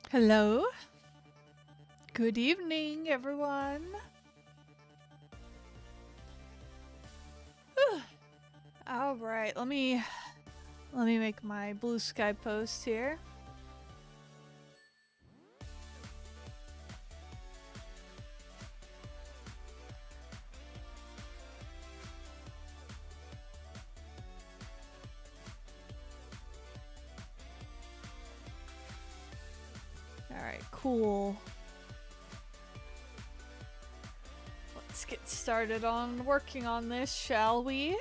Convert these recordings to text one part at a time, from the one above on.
Hello. Good evening, everyone. All right, let me make my blue sky post here. All right, cool. Let's get started on working on this, shall we?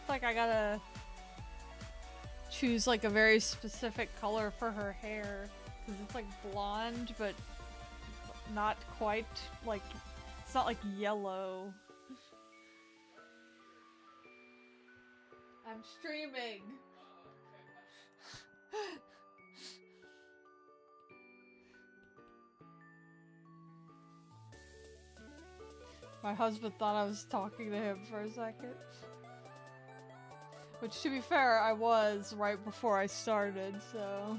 Like I gotta choose like a very specific color for her hair because it's like blonde, but not quite like it's not like yellow. I'm streaming. My husband thought I was talking to him for a second. Which, to be fair, I was right before I started, so...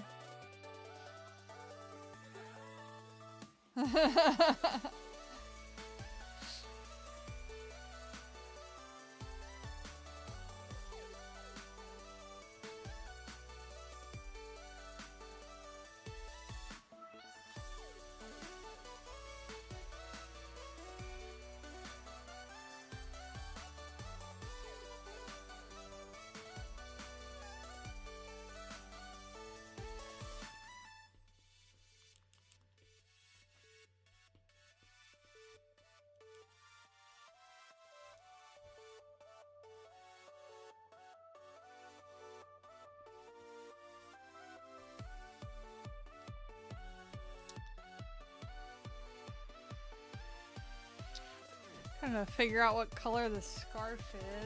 Trying to figure out what color the scarf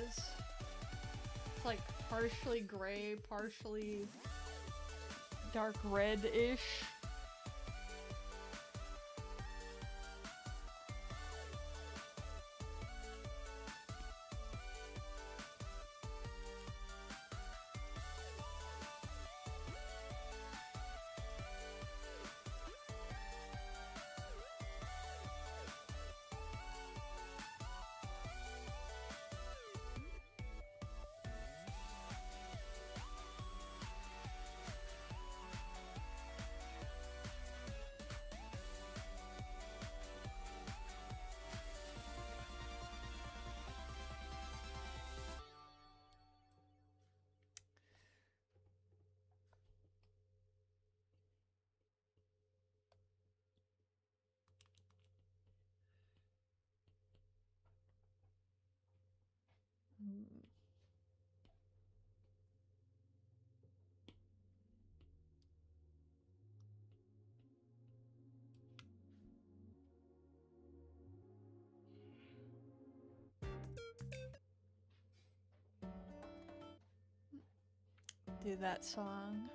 is. It's like partially gray, partially dark red-ish. Do that song.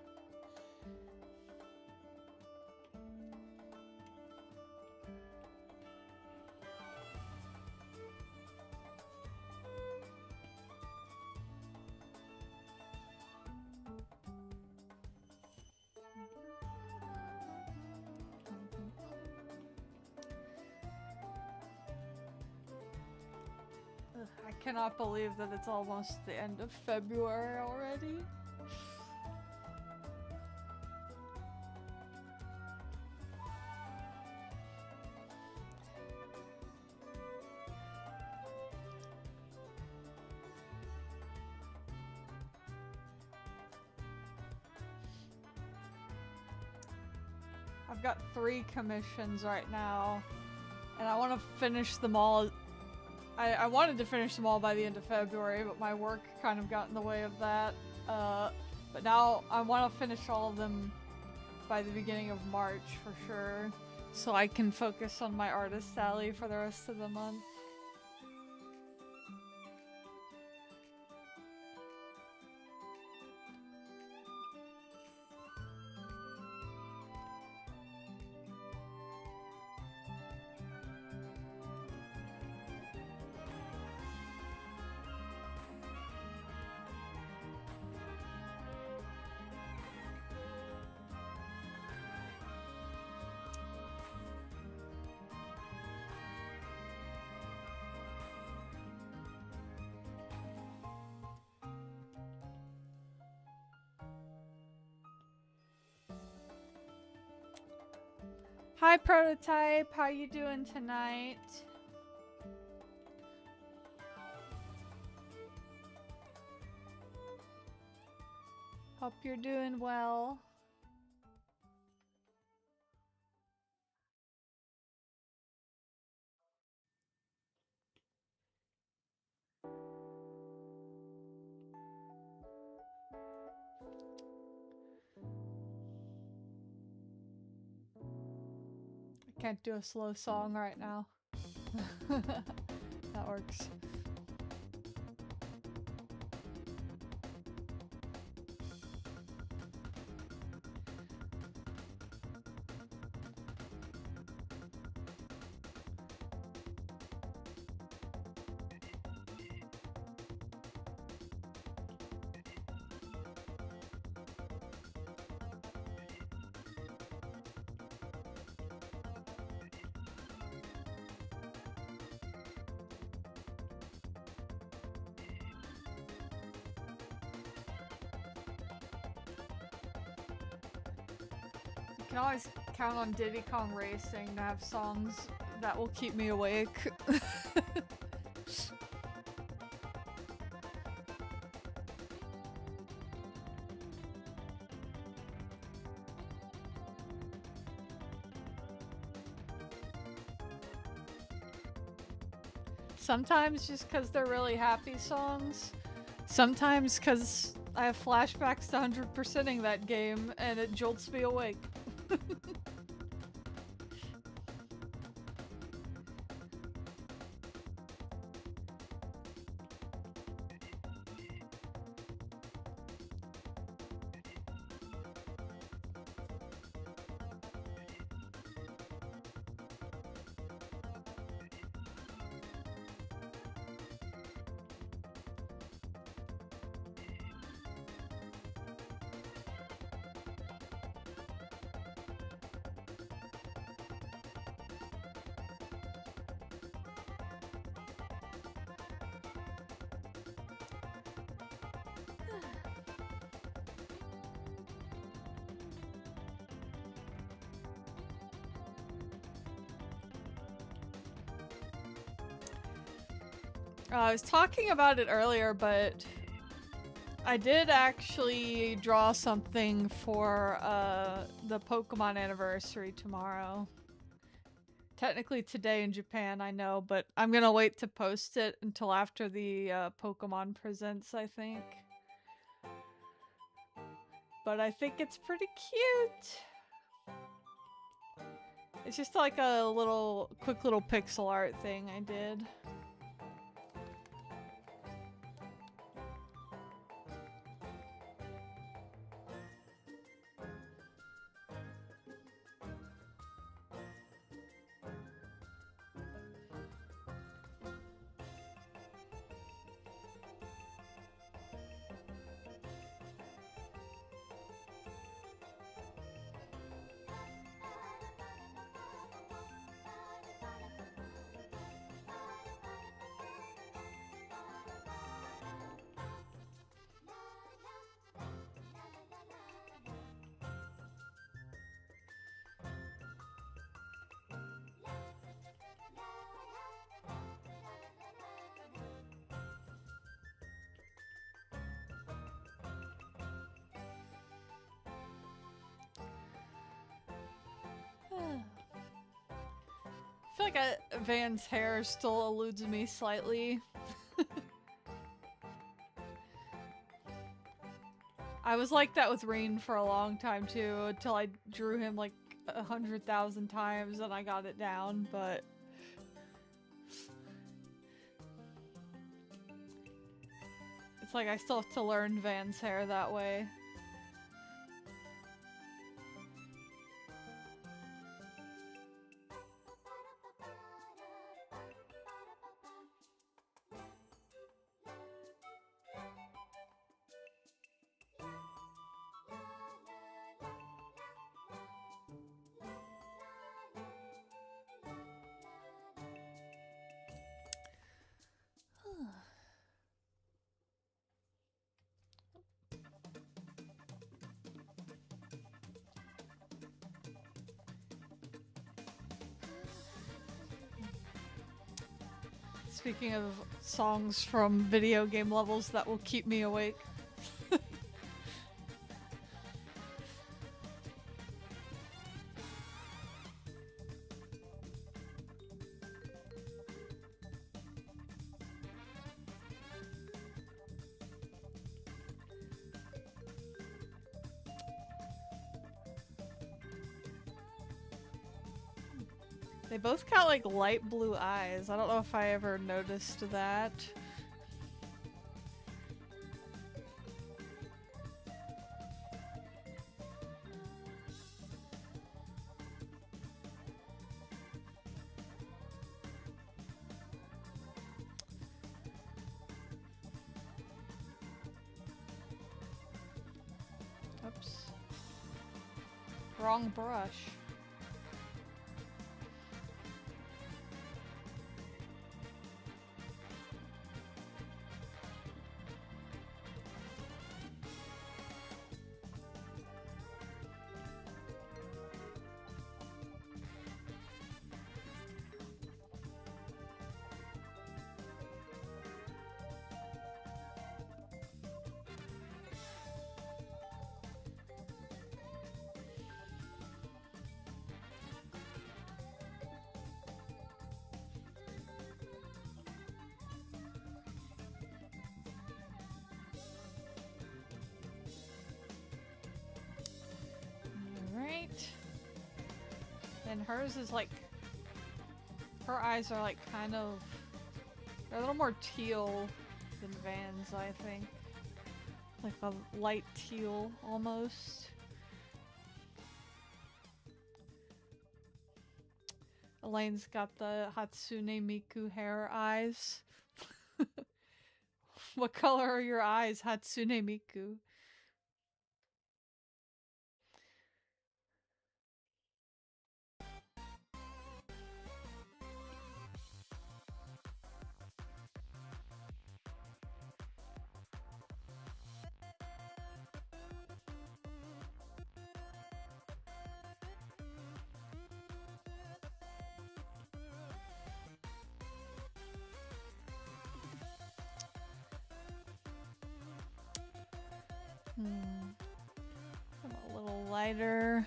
Ugh, I cannot believe that it's almost the end of February already. I've got 3 commissions right now, and I want to finish them all. I wanted to finish them all by the end of February, but my work kind of got in the way of that. But now I want to finish all of them by the beginning of March for sure, so I can focus on my artist alley for the rest of the month. Hi Prototype, how you doing tonight? Hope you're doing well. I can't do a slow song right now. That works. You can always count on Diddy Kong Racing to have songs that will keep me awake. Sometimes just because they're really happy songs. Sometimes because I have flashbacks to 100%ing that game and it jolts me awake. I was talking about it earlier, but I did actually draw something for the Pokemon anniversary tomorrow. Technically today in Japan, I know, but I'm gonna wait to post it until after the Pokemon Presents, I think. But I think it's pretty cute. It's just like a quick little pixel art thing I did. I feel like Van's hair still eludes me slightly. I was like that with Rain for a long time too, until I drew him like 100,000 times and I got it down, but... It's like I still have to learn Van's hair that way. Speaking of songs from video game levels that will keep me awake. They both got like light blue eyes. I don't know if I ever noticed that. Oops. Wrong brush. And hers is like, her eyes are like kind of, they're a little more teal than Van's, I think. Like a light teal almost. Elaine's got the Hatsune Miku hair eyes. What color are your eyes, Hatsune Miku? A little lighter.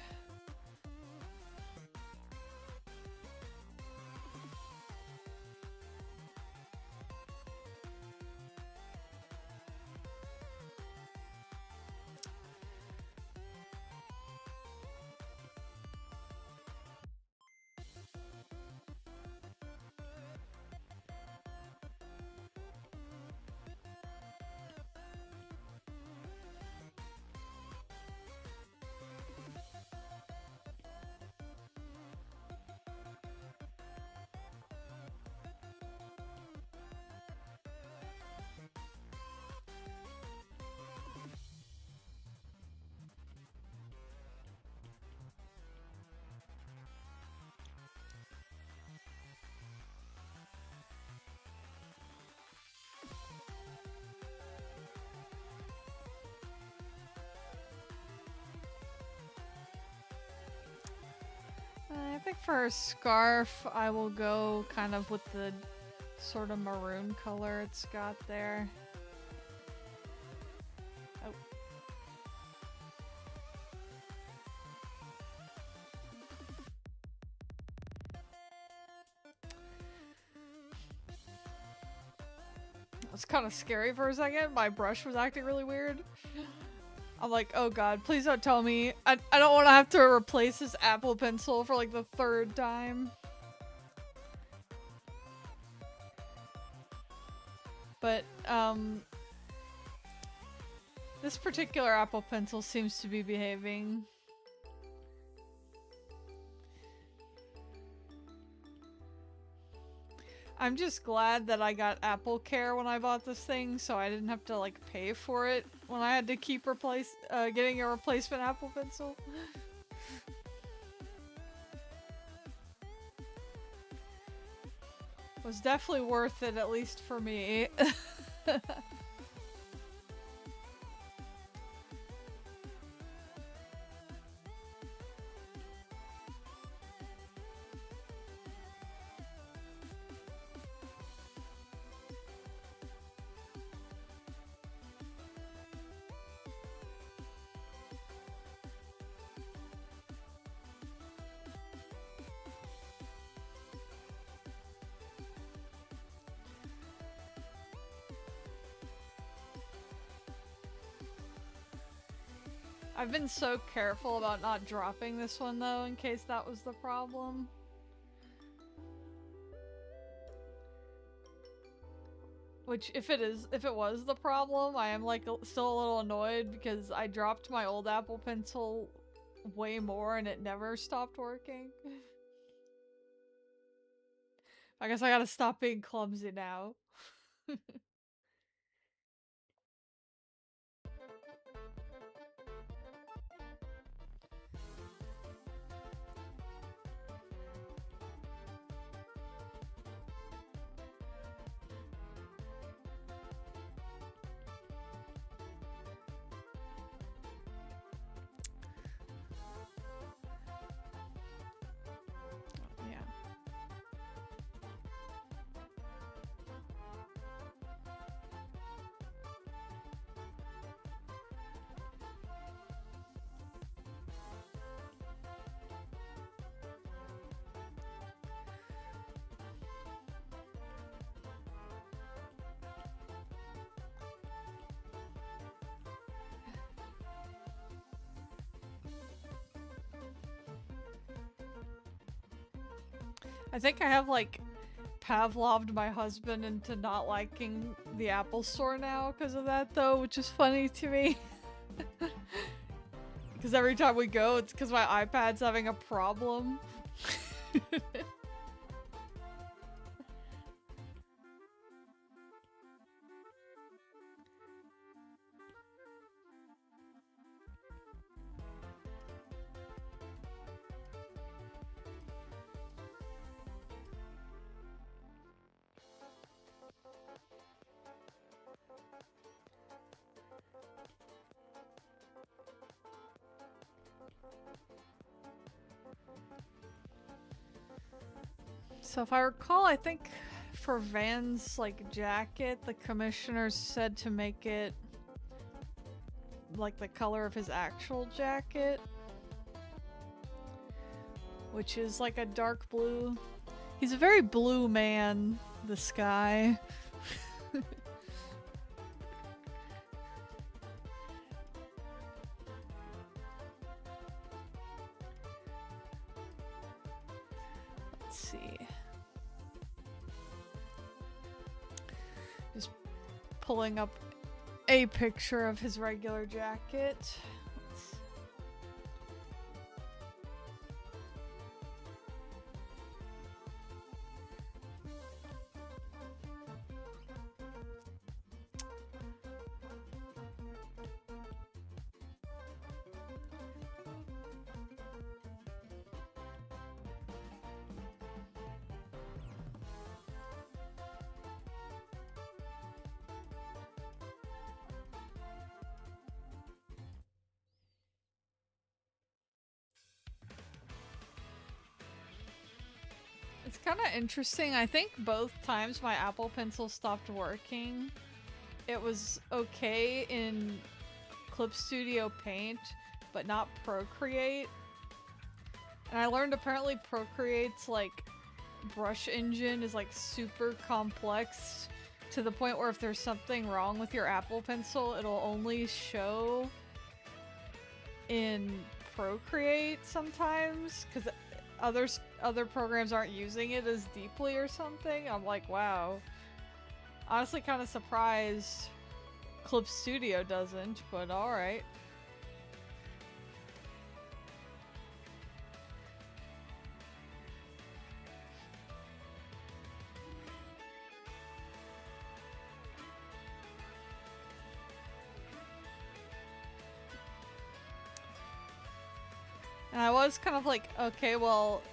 I think for a scarf, I will go kind of with the sort of maroon color it's got there. Oh. That was kind of scary for a second. My brush was acting really weird. I'm like, oh god, please don't tell me. I don't want to have to replace this Apple Pencil for like the 3rd time. But, this particular Apple Pencil seems to be behaving. I'm just glad that I got Apple Care when I bought this thing, so I didn't have to like pay for it when I had to keep getting a replacement Apple Pencil. It was definitely worth it, at least for me. I've been so careful about not dropping this one though, in case that was the problem. Which, if it was the problem, I am like still a little annoyed because I dropped my old Apple Pencil way more and it never stopped working. I guess I gotta stop being clumsy now. I think I have like Pavloved my husband into not liking the Apple Store now because of that though, which is funny to me. Because every time we go, it's because my iPad's having a problem. So if I recall, I think for Van's like jacket, the commissioners said to make it like the color of his actual jacket, which is like a dark blue. He's a very blue man, this guy. Let's see. Just pulling up a picture of his regular jacket. It's kind of interesting. I think both times my Apple Pencil stopped working, it was okay in Clip Studio Paint, but not Procreate. And I learned apparently Procreate's like brush engine is like super complex to the point where if there's something wrong with your Apple Pencil, it'll only show in Procreate sometimes because other programs aren't using it as deeply or something. I'm like, wow. Honestly, kind of surprised Clip Studio doesn't, but alright. And I was kind of like, okay, well,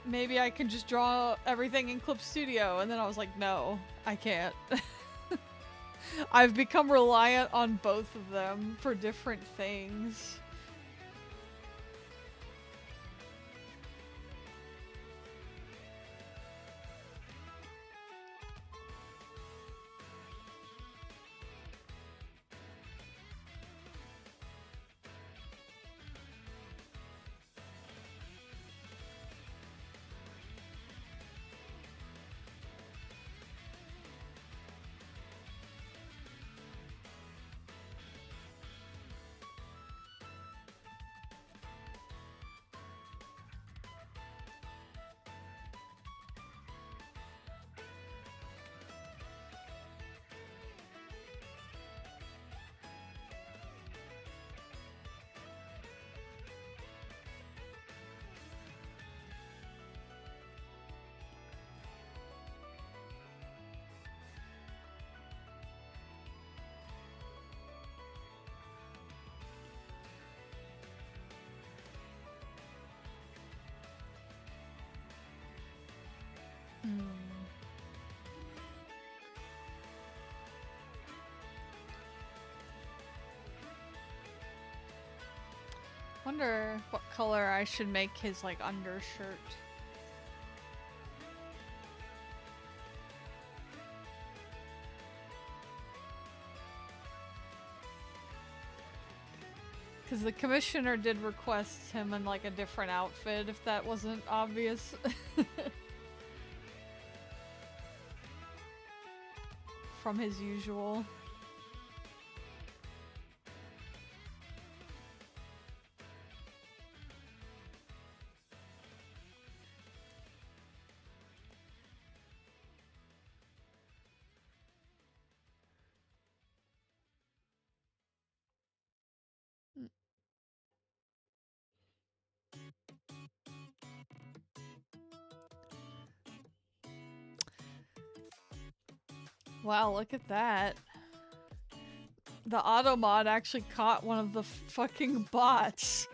maybe I can just draw everything in Clip Studio. And then I was like, no, I can't. I've become reliant on both of them for different things. Wonder what color I should make his like undershirt. Because the commissioner did request him in like a different outfit if that wasn't obvious. From his usual. Wow, look at that. The auto mod actually caught one of the fucking bots.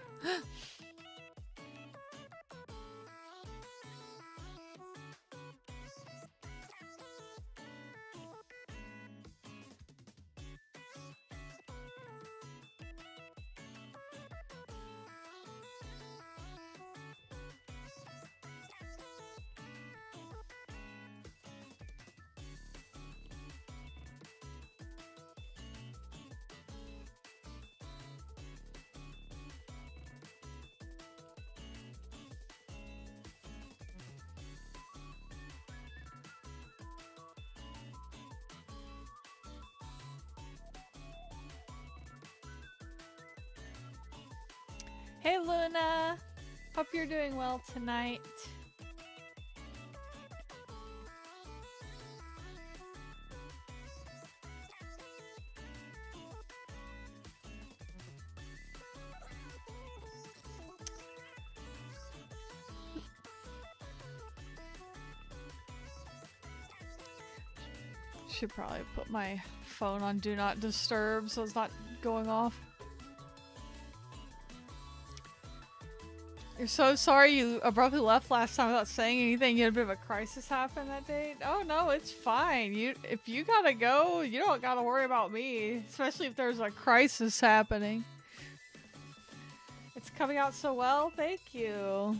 Hey Luna! Hope you're doing well tonight. Should probably put my phone on Do Not Disturb so it's not going off. You're so sorry you abruptly left last time without saying anything. You had a bit of a crisis happen that day. Oh no, it's fine. If you gotta go, you don't gotta worry about me. Especially if there's a crisis happening. It's coming out so well. Thank you.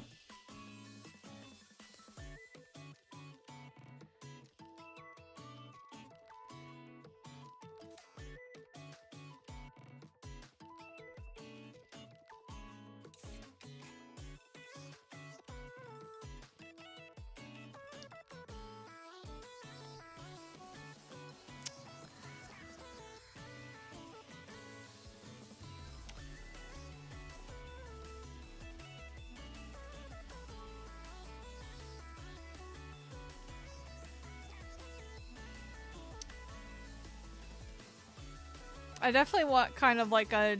I definitely want kind of like a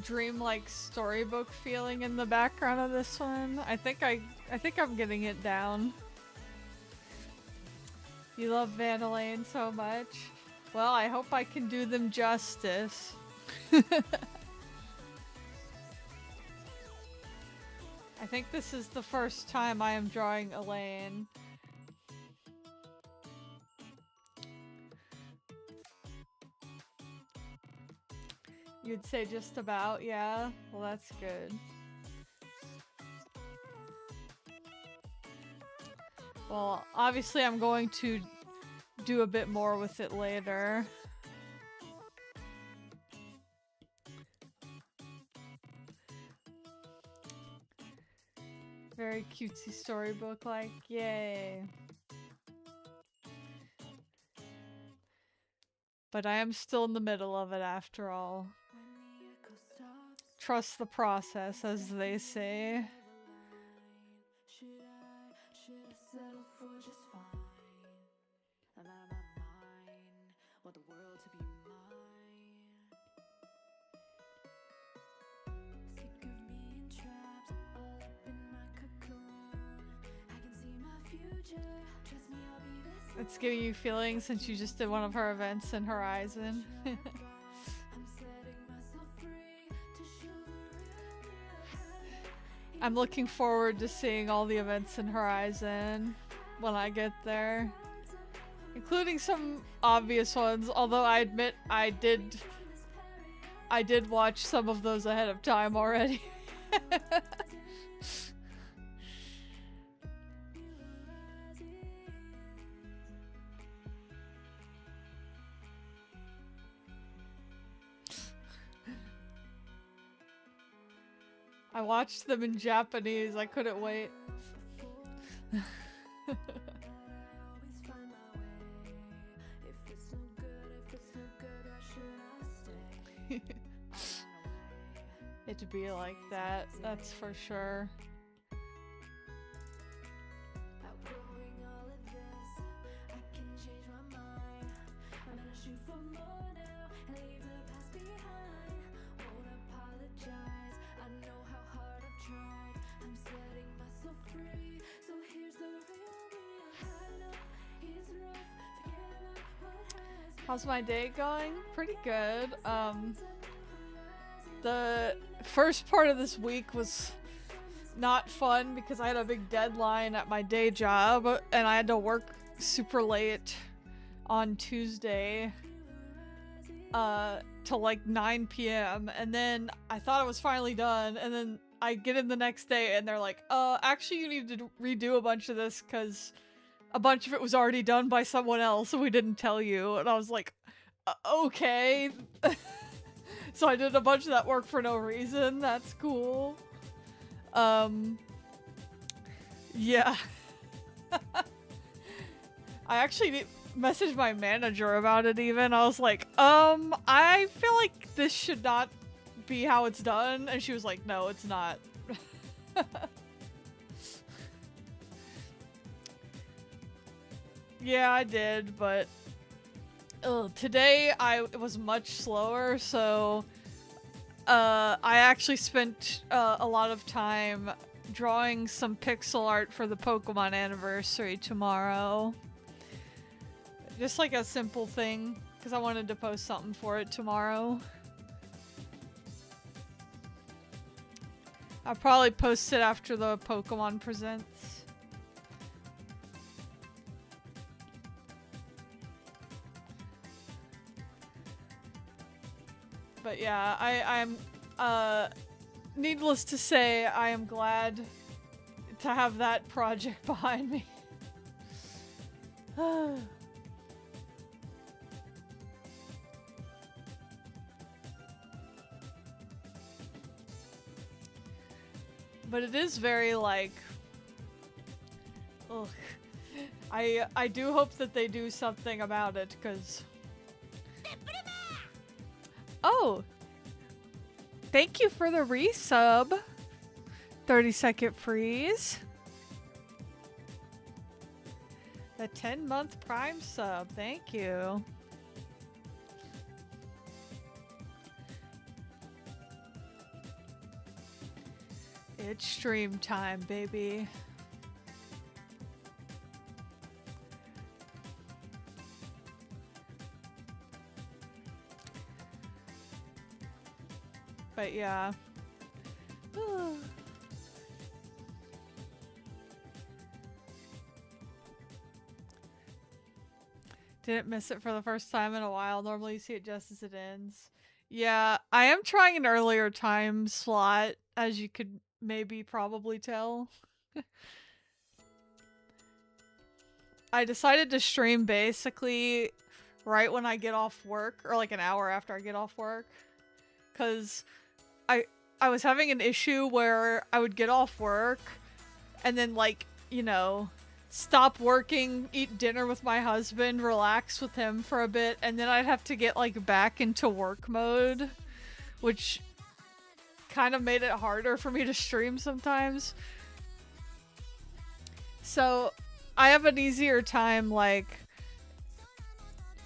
dreamlike storybook feeling in the background of this one. I think I'm getting it down. You love Vandalane so much. Well, I hope I can do them justice. I think this is the first time I am drawing Elaine. You'd say just about, yeah? Well, that's good. Well, obviously I'm going to do a bit more with it later. Very cutesy storybook, like, yay. But I am still in the middle of it after all. Trust the process, as they say. It's giving you feelings since you just did one of her events in Horizon. I'm looking forward to seeing all the events in Horizon when I get there. Including some obvious ones, although I admit I did watch some of those ahead of time already. I watched them in Japanese, I couldn't wait. It'd be like that, that's for sure. How's my day going? Pretty good. The first part of this week was not fun because I had a big deadline at my day job and I had to work super late on Tuesday till like 9 p.m. and then I thought I was finally done, and then I get in the next day and they're like, actually you need to redo a bunch of this because a bunch of it was already done by someone else and we didn't tell you. And I was like, okay. So I did a bunch of that work for no reason. That's cool. Yeah. I actually messaged my manager about it even. I was like, I feel like this should not be how it's done. And she was like, no, it's not. Yeah, I did, but today it was much slower, so I actually spent a lot of time drawing some pixel art for the Pokemon anniversary tomorrow. Just like a simple thing, because I wanted to post something for it tomorrow. I'll probably post it after the Pokemon Presents. But yeah, I'm needless to say, I am glad to have that project behind me. But it is very like, ugh. I do hope that they do something about it, because oh, thank you for the resub. 30-second freeze. The 10-month Prime sub. Thank you. It's stream time, baby. But yeah. Didn't miss it for the first time in a while. Normally you see it just as it ends. Yeah, I am trying an earlier time slot, as you could maybe probably tell. I decided to stream basically right when I get off work, or like an hour after I get off work. Because I was having an issue where I would get off work and then, like, you know, stop working, eat dinner with my husband, relax with him for a bit, and then I'd have to get, like, back into work mode, which kind of made it harder for me to stream sometimes. So I have an easier time, like,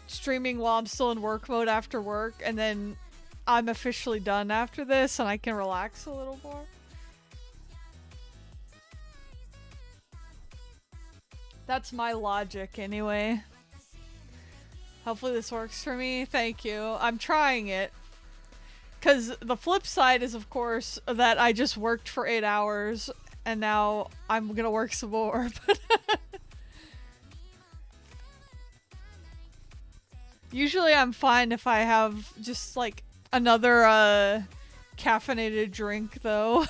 streaming while I'm still in work mode after work, and then I'm officially done after this and I can relax a little more. That's my logic anyway. Hopefully this works for me. Thank you. I'm trying it. Because the flip side is, of course, that I just worked for 8 hours and now I'm gonna work some more. Usually I'm fine if I have just, like, another, caffeinated drink, though.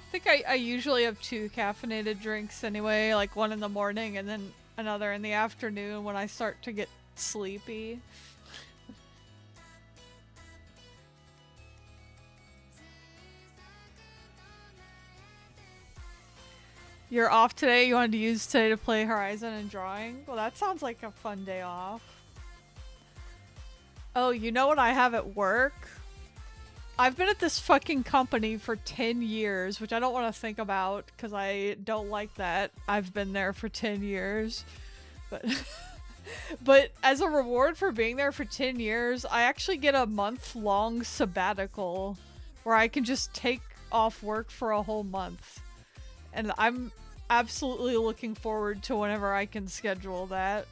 I think I usually have 2 caffeinated drinks anyway, like one in the morning and then another in the afternoon when I start to get sleepy. You're off today? You wanted to use today to play Horizon and drawing? Well, that sounds like a fun day off. Oh, you know what I have at work? I've been at this fucking company for 10 years, which I don't want to think about because I don't like that. I've been there for 10 years. But but as a reward for being there for 10 years, I actually get a month-long sabbatical where I can just take off work for a whole month. And I'm absolutely looking forward to whenever I can schedule that.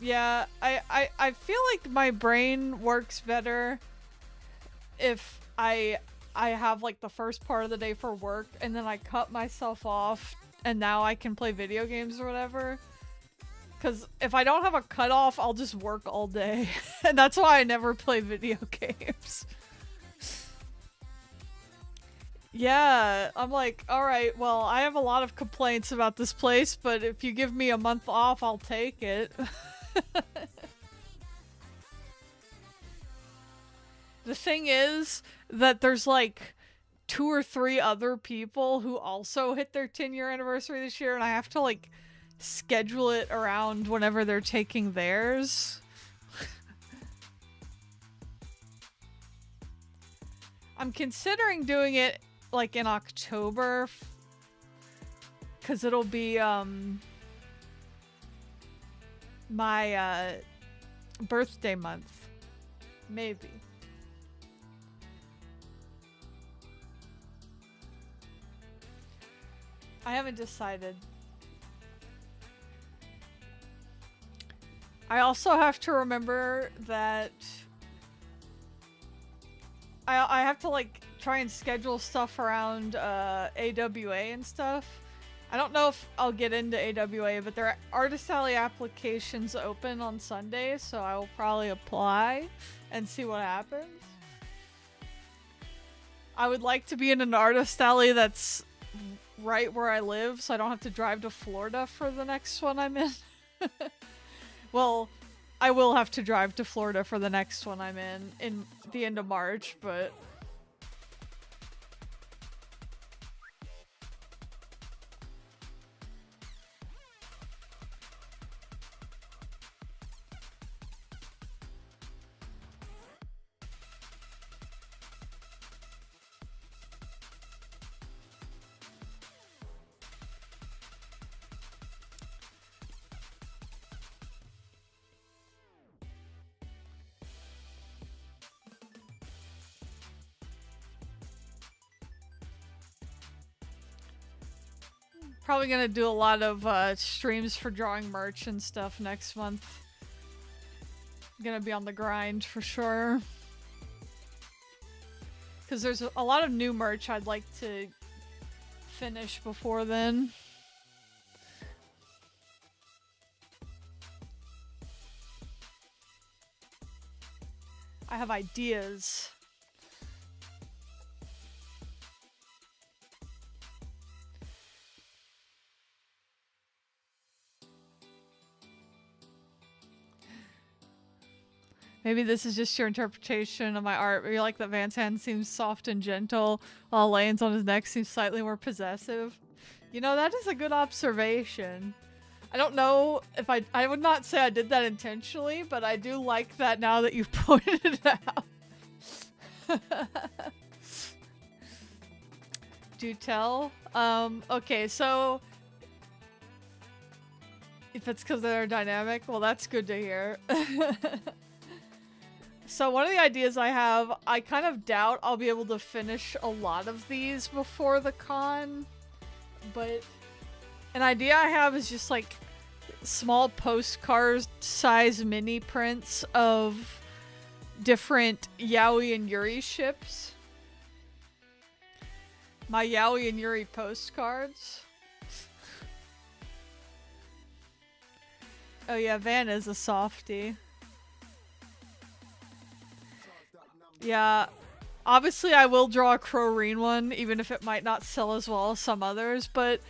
Yeah, I feel like my brain works better if I have, like, the first part of the day for work and then I cut myself off and now I can play video games or whatever. Because if I don't have a cutoff, I'll just work all day. And that's why I never play video games. Yeah, I'm like, alright, well, I have a lot of complaints about this place, but if you give me a month off, I'll take it. The thing is that there's like 2 or 3 other people who also hit their 10-year anniversary this year, and I have to, like, schedule it around whenever they're taking theirs. I'm considering doing it, like, in October, because it'll be, my, birthday month. Maybe. I haven't decided. I also have to remember that I have to, like, try and schedule stuff around AWA and stuff. I don't know if I'll get into AWA, but their Artist Alley application's open on Sunday, so I will probably apply and see what happens. I would like to be in an Artist Alley that's right where I live, so I don't have to drive to Florida for the next one I'm in. Well, I will have to drive to Florida for the next one I'm in the end of March, but... Probably gonna do a lot of streams for drawing merch and stuff next month. Gonna be on the grind for sure. Because there's a lot of new merch I'd like to finish before then. I have ideas. Maybe this is just your interpretation of my art. Maybe you like that Van's hand seems soft and gentle, while Lane's on his neck seems slightly more possessive. You know, that is a good observation. I don't know if I would not say I did that intentionally, but I do like that now that you've pointed it out. Do tell. Okay, so if it's because they're dynamic, well, that's good to hear. So one of the ideas I have, I kind of doubt I'll be able to finish a lot of these before the con, but an idea I have is just like small postcard size mini prints of different Yaoi and Yuri ships. My Yaoi and Yuri postcards. Oh yeah, Van is a softie. Yeah, obviously I will draw a Croreen one, even if it might not sell as well as some others, but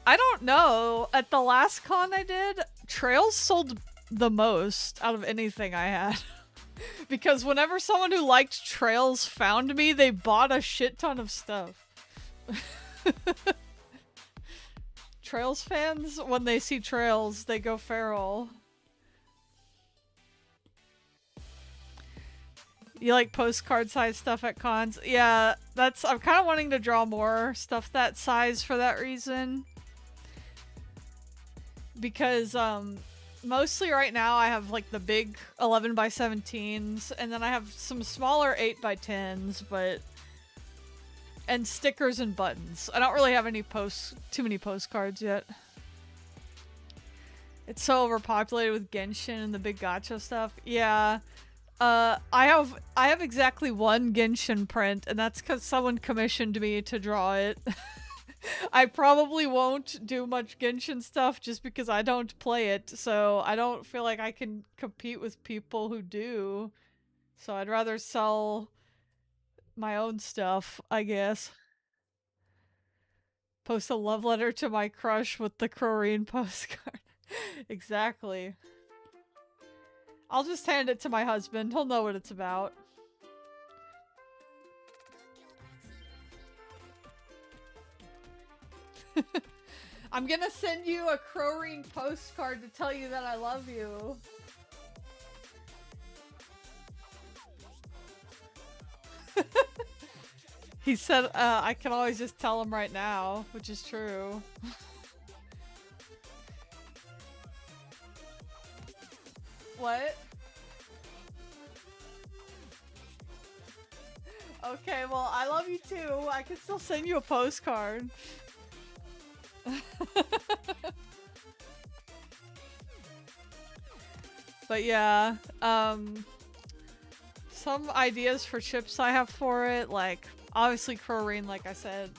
I don't know. At the last con I did, Trails sold the most out of anything I had. Because whenever someone who liked Trails found me, they bought a shit ton of stuff. Trails fans, when they see Trails, they go feral. You like postcard size stuff at cons? Yeah, I'm kind of wanting to draw more stuff that size for that reason. Because, mostly right now I have like the big 11x17s, and then I have some smaller 8x10s, but... and stickers and buttons. I don't really have too many postcards yet. It's so overpopulated with Genshin and the big gacha stuff. Yeah. I have exactly one Genshin print, and that's because someone commissioned me to draw it. I probably won't do much Genshin stuff just because I don't play it, so I don't feel like I can compete with people who do. So I'd rather sell my own stuff, I guess. Post a love letter to my crush with the Croreen postcard. Exactly. I'll just hand it to my husband. He'll know what it's about. I'm gonna send you a Croreen postcard to tell you that I love you. He said, I can always just tell him right now, which is true. What? Okay, well, I love you too. I can still send you a postcard. But yeah, some ideas for chips I have for it, like, obviously Croreen, like I said.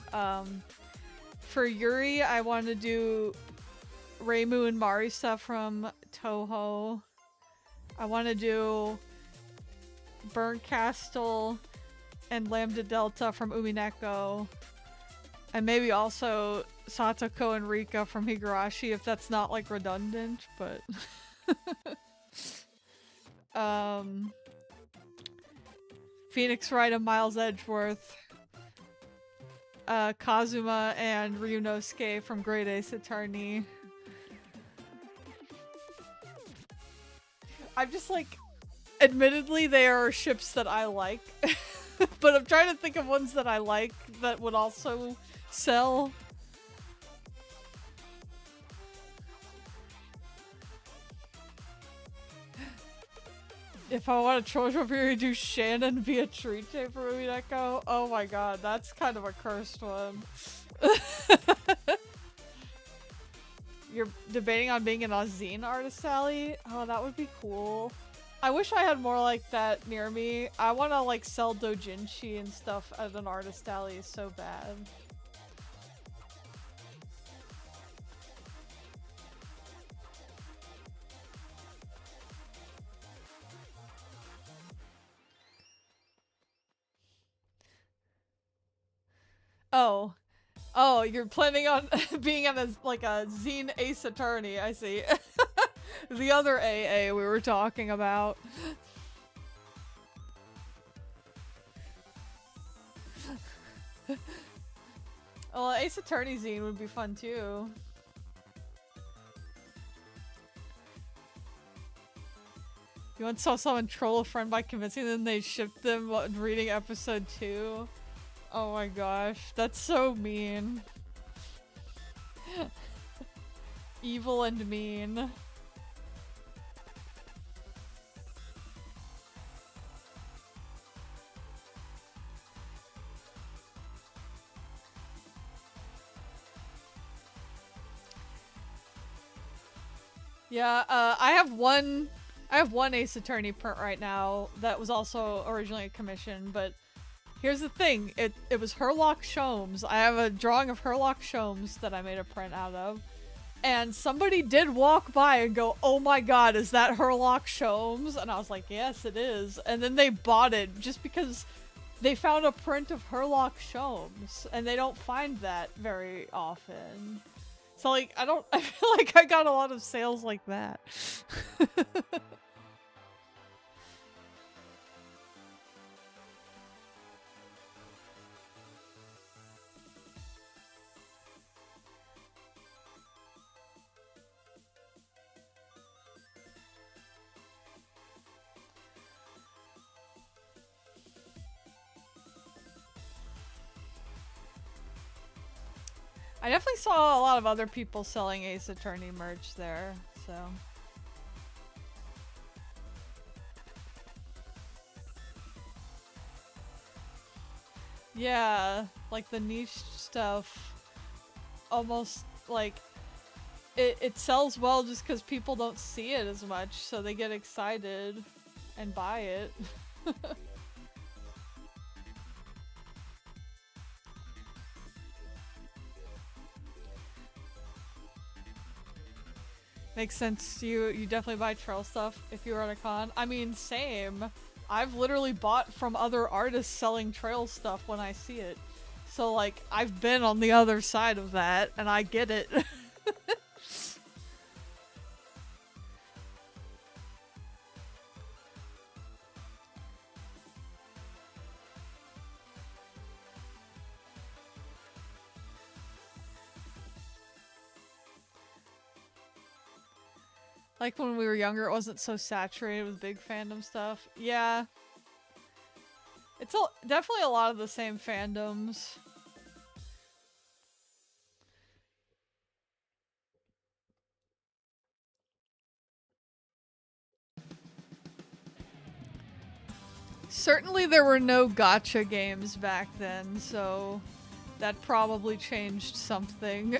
For Yuri, I want to do Reimu and Mari stuff from Toho. I want to do Burnt Castle and Lambda Delta from Umineko. And maybe also Satoko and Rika from Higurashi, if that's not like redundant, but... Phoenix Wright and Miles Edgeworth. Kazuma and Ryunosuke from Great Ace Attorney. I'm just like, admittedly they are ships that I like, but I'm trying to think of ones that I like that would also sell. If I want a Trojo Fury, do Shannon Beatrice for Umineko? Oh my god, that's kind of a cursed one. you're debating on being an zine artist alley? Oh, that would be cool. I wish I had more like that near me. I want to like sell doujinshi and stuff at an artist alley so bad. Oh. Oh, you're planning on being on like a zine ace attorney, I see. The other AA we were talking about. Well, Ace Attorney zine would be fun too. You once saw someone troll a friend by convincing them they shipped them while reading episode 2? Oh my gosh, that's so mean. Evil and mean. Yeah, I have one Ace Attorney print right now that was also originally a commission, but here's the thing, it was Herlock Sholmes. I have a drawing of Herlock Sholmes that I made a print out of, and somebody did walk by and go, "Oh my god, is that Herlock Sholmes?" And I was like, "Yes, it is." And then they bought it just because they found a print of Herlock Sholmes, and they don't find that very often. So, like, I feel like I got a lot of sales like that. I definitely saw a lot of other people selling Ace Attorney merch there, so. Yeah, like the niche stuff, almost like it sells well just because people don't see it as much, so they get excited and buy it. Makes sense. You definitely buy trail stuff if you were at a con. I mean, same. I've literally bought from other artists selling trail stuff when I see it. So, like, I've been on the other side of that, and I get it. Like when we were younger, it wasn't so saturated with big fandom stuff. Yeah. It's definitely a lot of the same fandoms. Certainly there were no gacha games back then, so that probably changed something.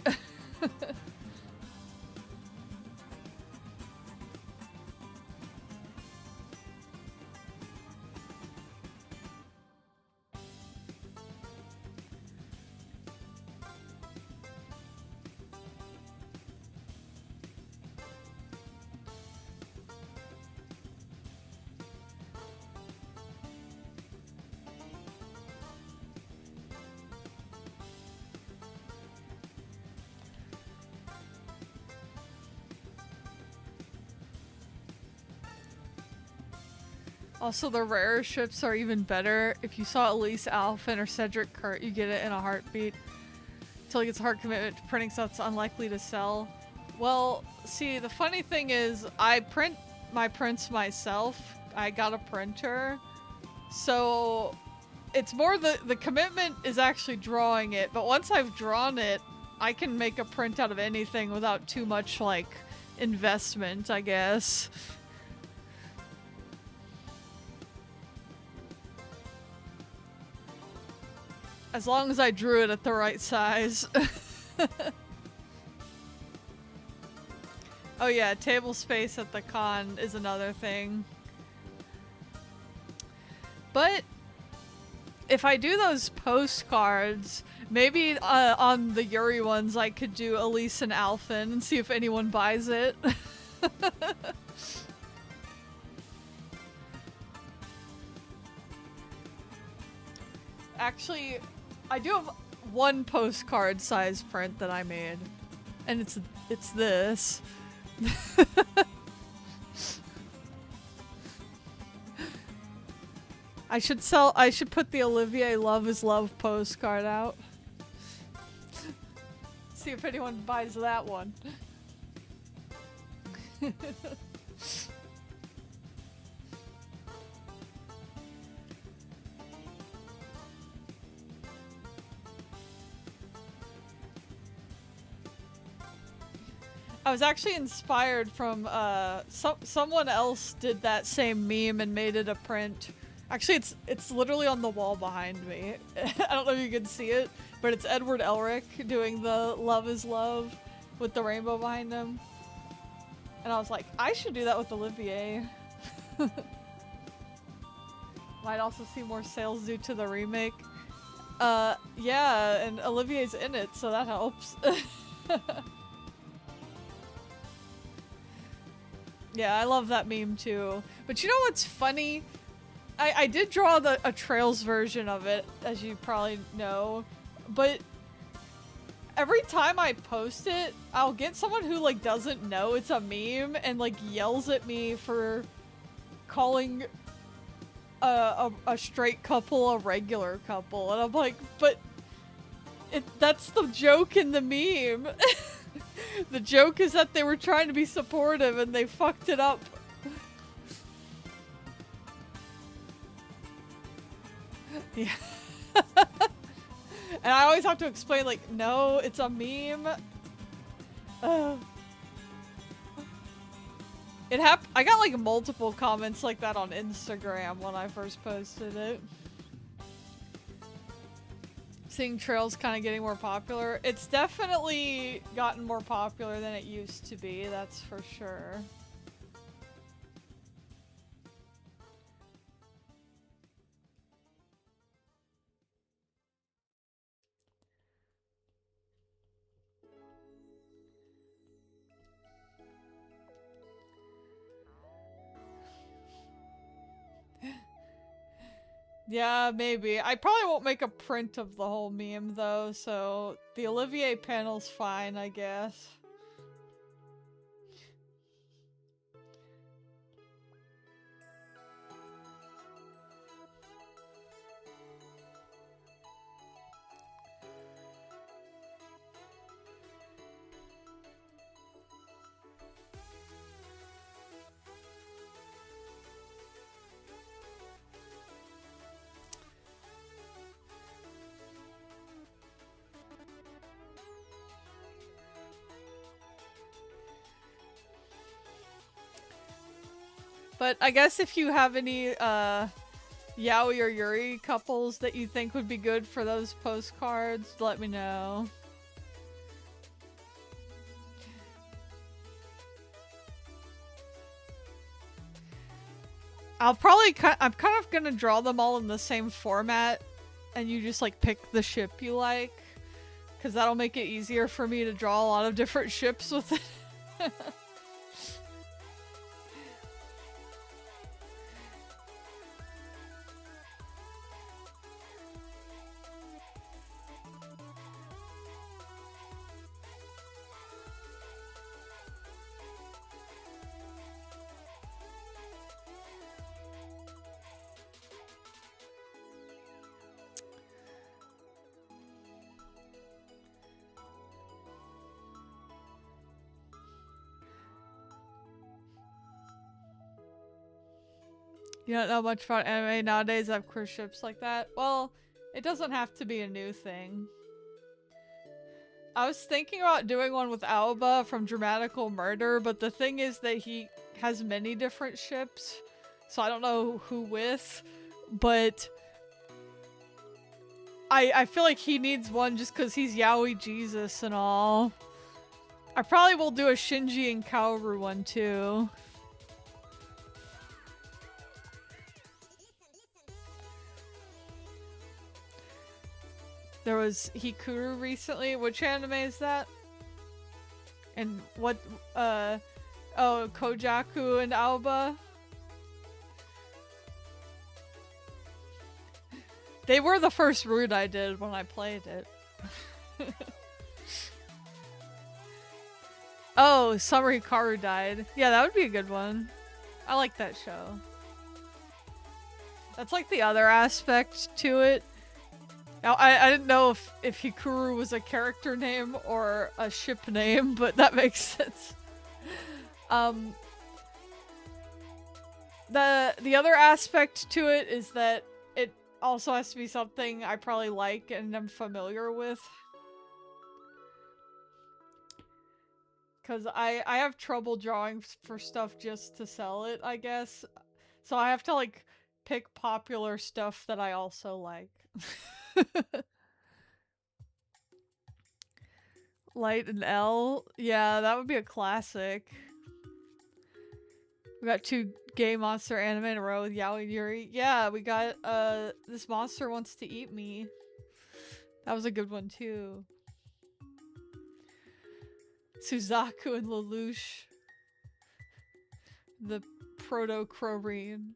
Also, the rare ships are even better. If you saw Elise Alphen or Cedric Kurt, you get it in a heartbeat. Until he gets a hard commitment to printing stuff that's unlikely to sell. Well, see, the funny thing is, I print my prints myself. I got a printer. So, it's more the commitment is actually drawing it. But once I've drawn it, I can make a print out of anything without too much, like, investment, I guess. As long as I drew it at the right size. Oh yeah, table space at the con is another thing. But if I do those postcards, maybe on the Yuri ones I could do Elise and Alphen and see if anyone buys it. Actually, I do have one postcard size print that I made, and it's this. I should put the Olivier Love is Love postcard out. See if anyone buys that one. I was actually inspired from someone else did that same meme and made it a print. Actually, it's literally on the wall behind me. I don't know if you can see it, but it's Edward Elric doing the Love is Love with the rainbow behind him. And I was like, I should do that with Olivier. Might also see more sales due to the remake. Yeah, and Olivier's in it, so that helps. Yeah, I love that meme too. But you know what's funny? I did draw a Trails version of it, as you probably know, but every time I post it, I'll get someone who like doesn't know it's a meme and like yells at me for calling a straight couple a regular couple, and I'm like, but that's the joke in the meme. The joke is that they were trying to be supportive and they fucked it up. Yeah. And I always have to explain, like, no, it's a meme. I got like multiple comments like that on Instagram when I first posted it. Seeing Trails kind of getting more popular. It's definitely gotten more popular than it used to be, that's for sure. Yeah, maybe. I probably won't make a print of the whole meme though, so the Olivier panel's fine, I guess. But I guess if you have any Yaoi or Yuri couples that you think would be good for those postcards, let me know. I'm kind of gonna draw them all in the same format, and you just like pick the ship you like, because that'll make it easier for me to draw a lot of different ships with it. You don't know much about anime nowadays that have cruise ships like that? Well, it doesn't have to be a new thing. I was thinking about doing one with Aoba from Dramatical Murder, but the thing is that he has many different ships, so I don't know who with, but I feel like he needs one just because he's Yaoi Jesus and all. I probably will do a Shinji and Kaoru one too. There was Hikuru recently. Which anime is that? And what, oh, Kojaku and Aoba? They were the first route I did when I played it. Oh, Summer Hikaru died. Yeah, that would be a good one. I like that show. That's like the other aspect to it. Now, I didn't know if Hikuru was a character name or a ship name, but that makes sense. The other aspect to it is that it also has to be something I probably like and am familiar with. Because I have trouble drawing for stuff just to sell it, I guess. So I have to, like, pick popular stuff that I also like. Light and L? Yeah, that would be a classic. We got 2 gay monster anime in a row with Yaoi and Yuri. Yeah, we got, This Monster Wants to Eat Me. That was a good one, too. Suzaku and Lelouch. The Proto-Crorine.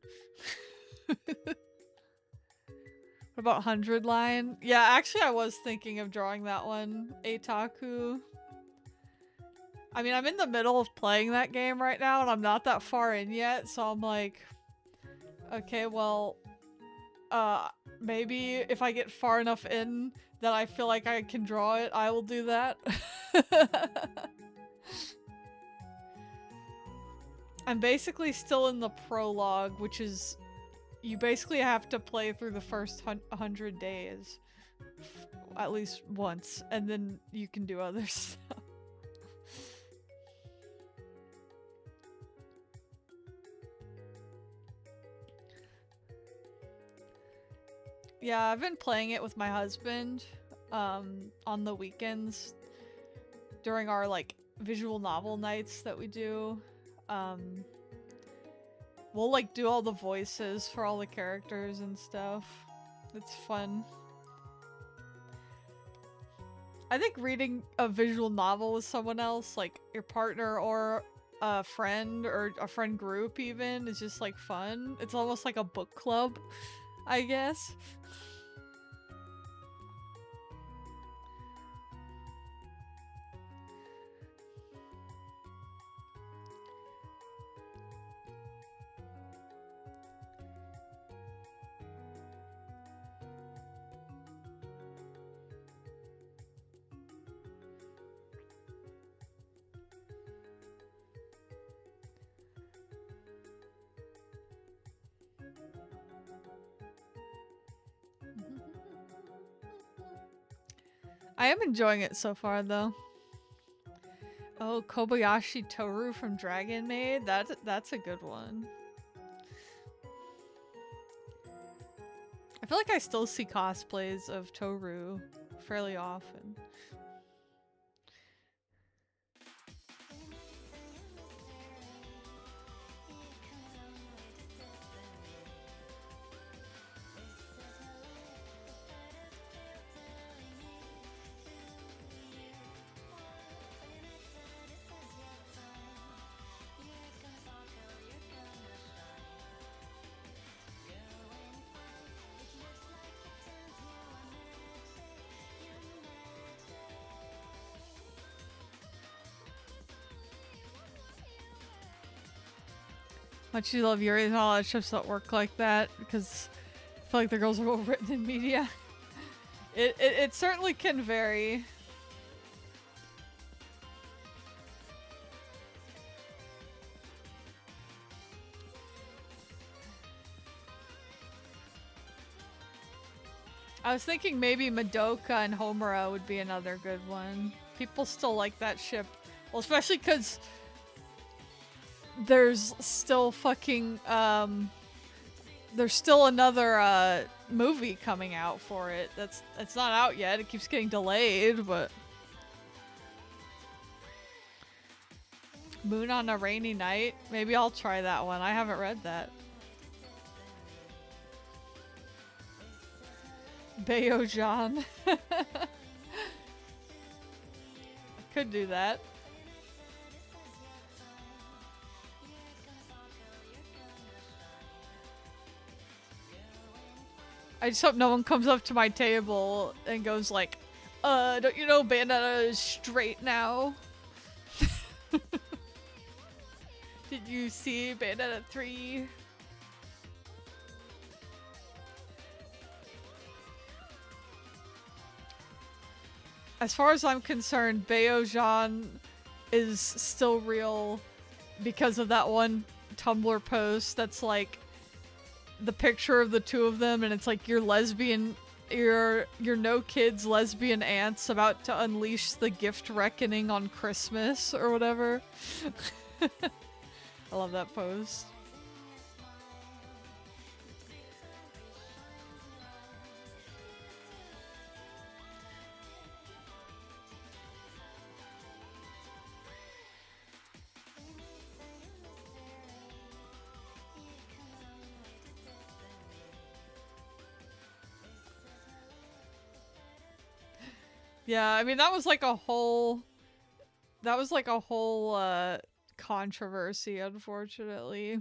What about 100 Line? Yeah, actually I was thinking of drawing that one. Eitaku. I mean, I'm in the middle of playing that game right now, and I'm not that far in yet, so I'm like... Okay, well... maybe if I get far enough in that I feel like I can draw it, I will do that. I'm basically still in the prologue, which is... You basically have to play through the first 100 days. At least once, and then you can do other stuff. Yeah, I've been playing it with my husband, on the weekends. During our, like, visual novel nights that we do. We'll, like, do all the voices for all the characters and stuff. It's fun. I think reading a visual novel with someone else, like your partner or a friend group even, is just, like, fun. It's almost like a book club, I guess. I am enjoying it so far, though. Oh, Kobayashi Toru from Dragon Maid? That's a good one. I feel like I still see cosplays of Toru fairly often. Much you love Yuri and all that ships that work like that, because I feel like the girls are well written in media. It certainly can vary. I was thinking maybe Madoka and Homura would be another good one. People still like that ship. Well, especially because there's still fucking, there's still another, movie coming out for it. It's not out yet. It keeps getting delayed, but... Moon on a Rainy Night? Maybe I'll try that one. I haven't read that. Bayo-Jean. I could do that. I just hope no one comes up to my table and goes like, don't you know Bayonetta is straight now? Did you see Bayonetta 3? As far as I'm concerned, Bayo-Jean is still real because of that one Tumblr post that's like the picture of the two of them, and it's like your no kids lesbian aunts about to unleash the gift reckoning on Christmas or whatever. I love that post. Yeah, I mean that was like a whole controversy, unfortunately.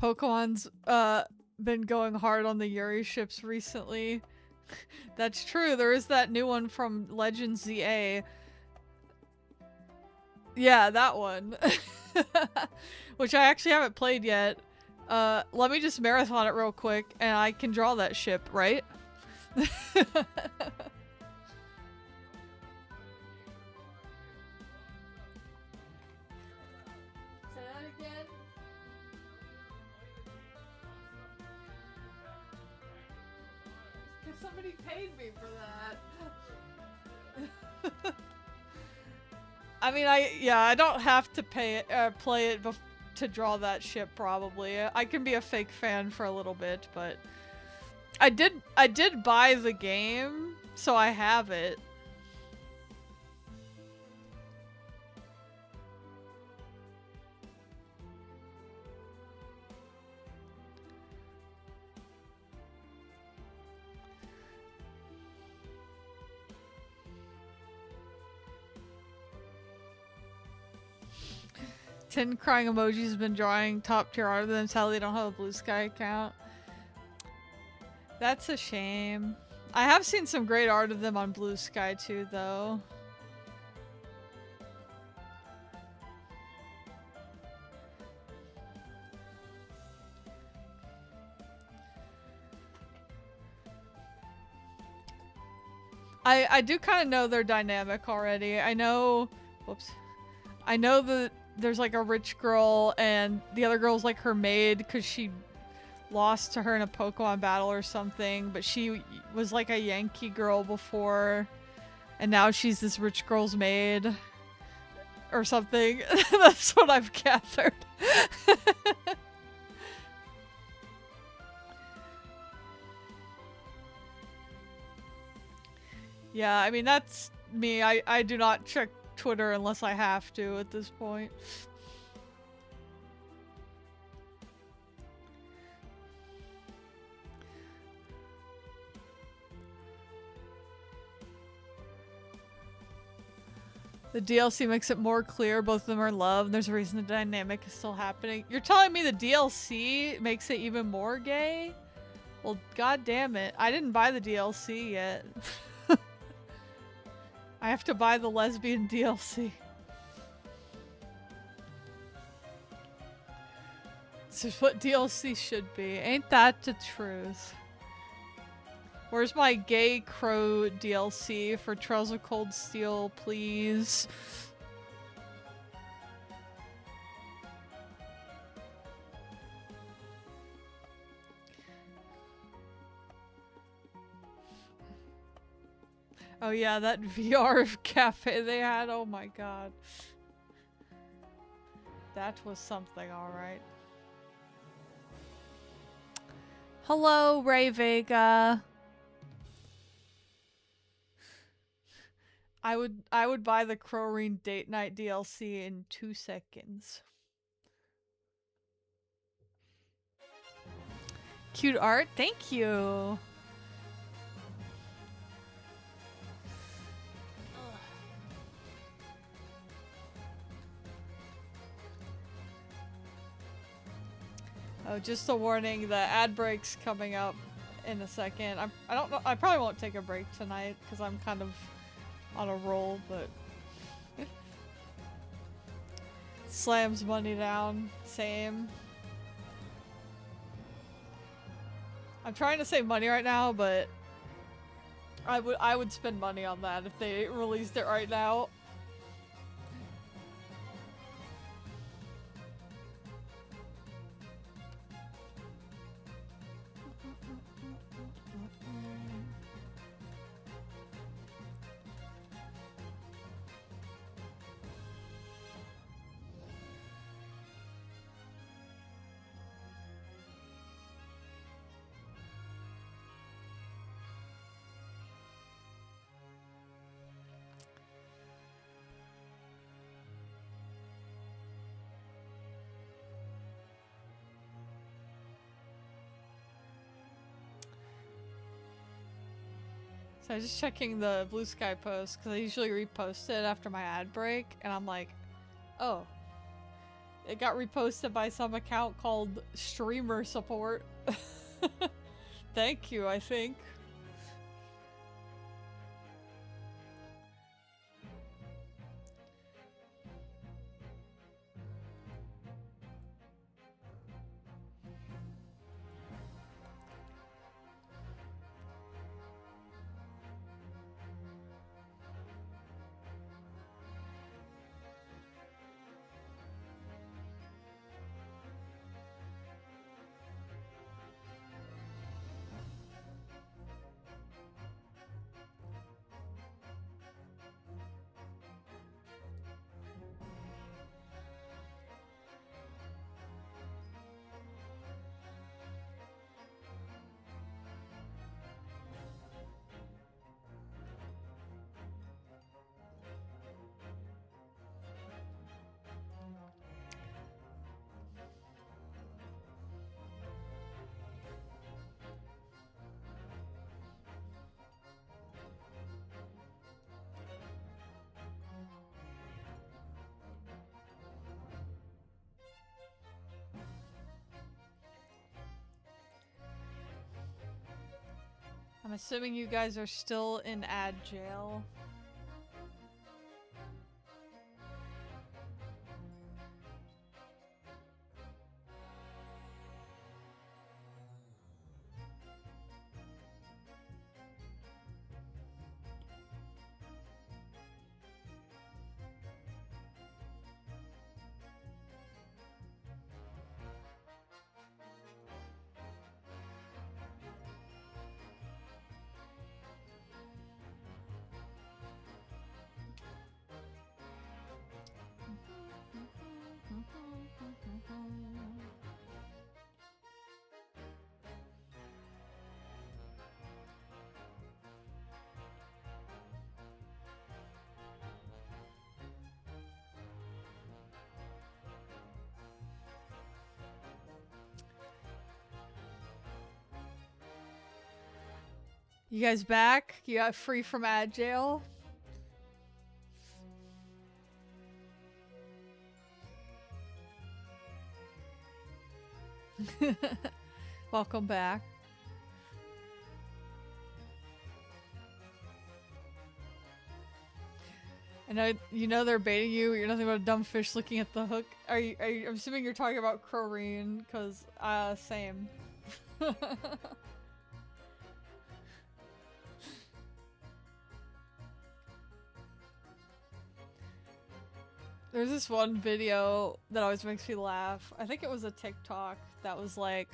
Pokemon's been going hard on the Yuri ships recently. That's true. There is that new one from Legends ZA. Yeah, that one. Which I actually haven't played yet. Let me just marathon it real quick and I can draw that ship, right? Say that again? Because somebody paid me for that. I mean, I don't have to play it to draw that ship, probably. I can be a fake fan for a little bit, but I did buy the game, so I have it. Tin crying emojis has been drawing top tier art of them. Sadly, they don't have a Blue Sky account. That's a shame. I have seen some great art of them on Blue Sky too, though. I do kind of know their dynamic already. I know, whoops. I know that there's like a rich girl and the other girl's like her maid because she lost to her in a Pokemon battle or something, but she was like a Yankee girl before and now she's this rich girl's maid or something. That's what I've gathered. Yeah, I mean, that's me. I do not check Twitter unless I have to at this point. The DLC makes it more clear both of them are in love, and there's a reason the dynamic is still happening. You're telling me the DLC makes it even more gay? Well, god damn it. I didn't buy the DLC yet. I have to buy the lesbian DLC. This is what DLC should be. Ain't that the truth? Where's my gay crow DLC for Trails of Cold Steel, please? Oh yeah, that VR cafe they had, oh my god. That was something, alright. Hello, Ray Vega. I would buy the Crowreen Date Night DLC in 2 seconds. Cute art, thank you. Oh, just a warning, the ad break's coming up in a second. I don't know, I probably won't take a break tonight because I'm kind of on a roll, but slams money down, same. I'm trying to save money right now, but I would spend money on that if they released it right now. So I was just checking the Blue Sky post because I usually repost it after my ad break, and I'm like, oh, it got reposted by some account called Streamer Support. Thank you, I think. I'm assuming you guys are still in ad jail. You guys back? You got free from ad jail? Welcome back. I know you know they're baiting you. You're nothing but a dumb fish looking at the hook. I'm assuming you're talking about Crowreen, cause same. There's this one video that always makes me laugh. I think it was a TikTok that was like,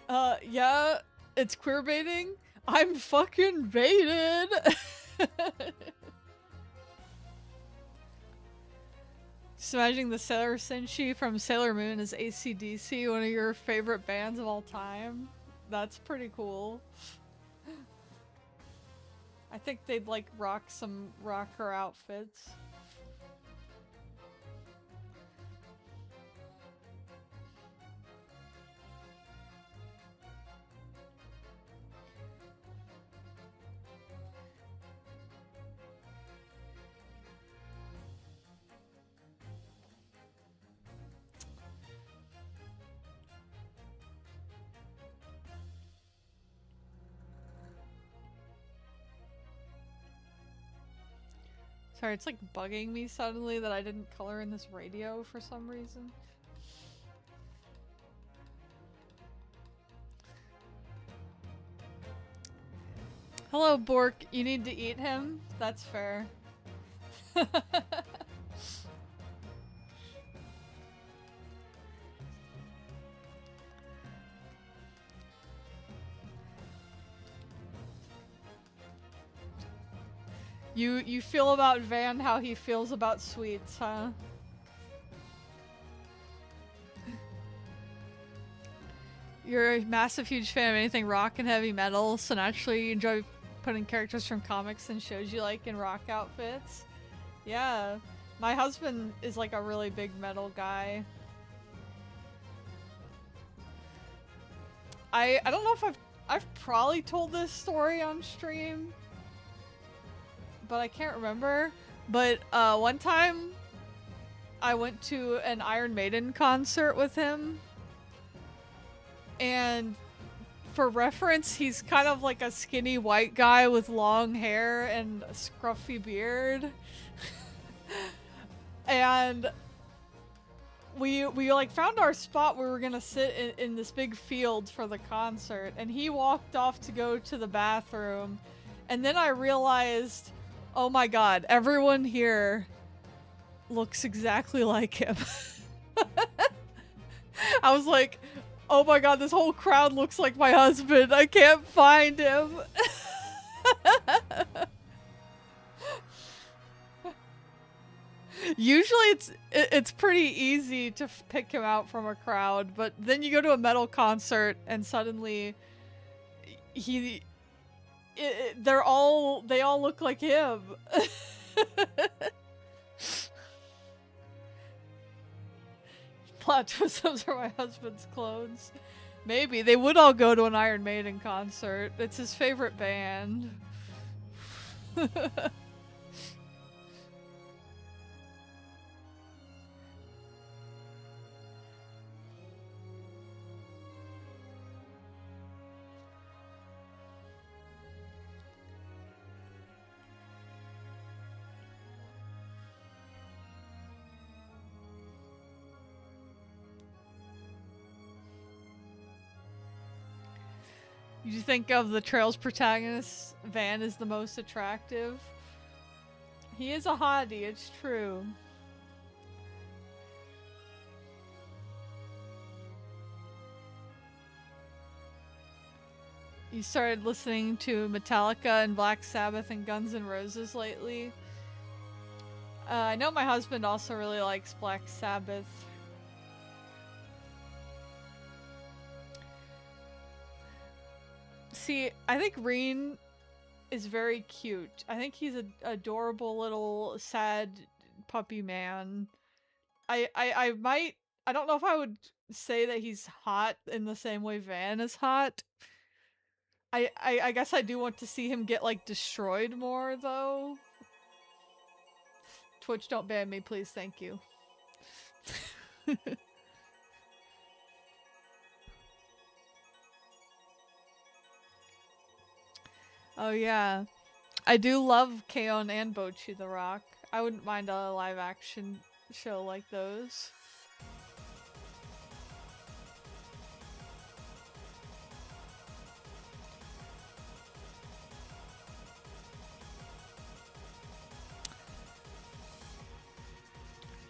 yeah, it's queer baiting. I'm fucking baited. Just imagining the Sailor Senshi from Sailor Moon as AC/DC, one of your favorite bands of all time. That's pretty cool. I think they'd like rock some rocker outfits. Sorry, it's like bugging me suddenly that I didn't color in this radio for some reason. Hello, Bork. You need to eat him? That's fair. You feel about Van how he feels about sweets, huh? You're a massive, huge fan of anything rock and heavy metal, so naturally you enjoy putting characters from comics and shows you like in rock outfits. Yeah, my husband is like a really big metal guy. I don't know if I've probably told this story on stream, but I can't remember. But one time I went to an Iron Maiden concert with him, and for reference, he's kind of like a skinny white guy with long hair and a scruffy beard. And we like found our spot where we were gonna sit in this big field for the concert, and he walked off to go to the bathroom, and then I realized, oh my god, everyone here looks exactly like him. I was like, oh my god, this whole crowd looks like my husband. I can't find him. Usually it's pretty easy to pick him out from a crowd, but then you go to a metal concert and suddenly they all look like him. Plot twist, those are my husband's clones. Maybe. They would all go to an Iron Maiden concert. It's his favorite band. You think of the Trails protagonist, Van is the most attractive? He is a hottie, it's true. You started listening to Metallica and Black Sabbath and Guns N' Roses lately? I know my husband also really likes Black Sabbath. See, I think Reen is very cute. I think he's an adorable little sad puppy man. I don't know if I would say that he's hot in the same way Van is hot. I guess I do want to see him get like destroyed more though. Twitch, don't ban me, please, thank you. Oh yeah. I do love K-On! And Bocchi the Rock. I wouldn't mind a live action show like those.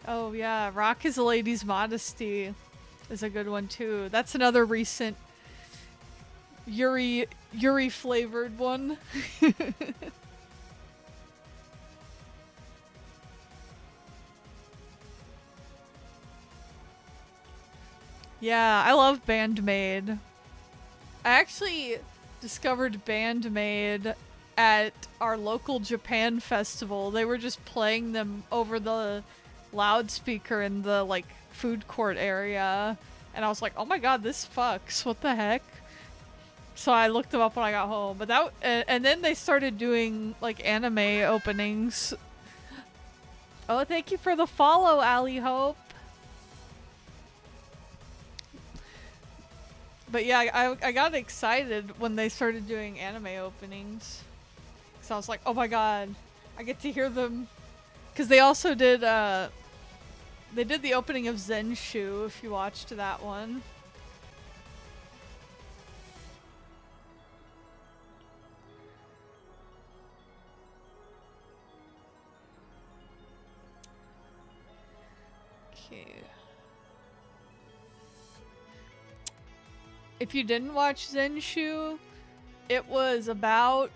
Oh yeah, Rock is a Lady's Modesty is a good one too. That's another recent Yuri flavored one. Yeah, I love Bandmade. I actually discovered Bandmade at our local Japan festival. They were just playing them over the loudspeaker in the like food court area, and I was like, oh my god, this fucks, what the heck. So I looked them up when I got home, but that and then they started doing like anime openings. Oh, thank you for the follow, Ali Hope. But yeah, I got excited when they started doing anime openings. So I was like, oh my god, I get to hear them. Because they also did, they did the opening of Zenshu, if you watched that one. Okay. If you didn't watch Zenshu, it was about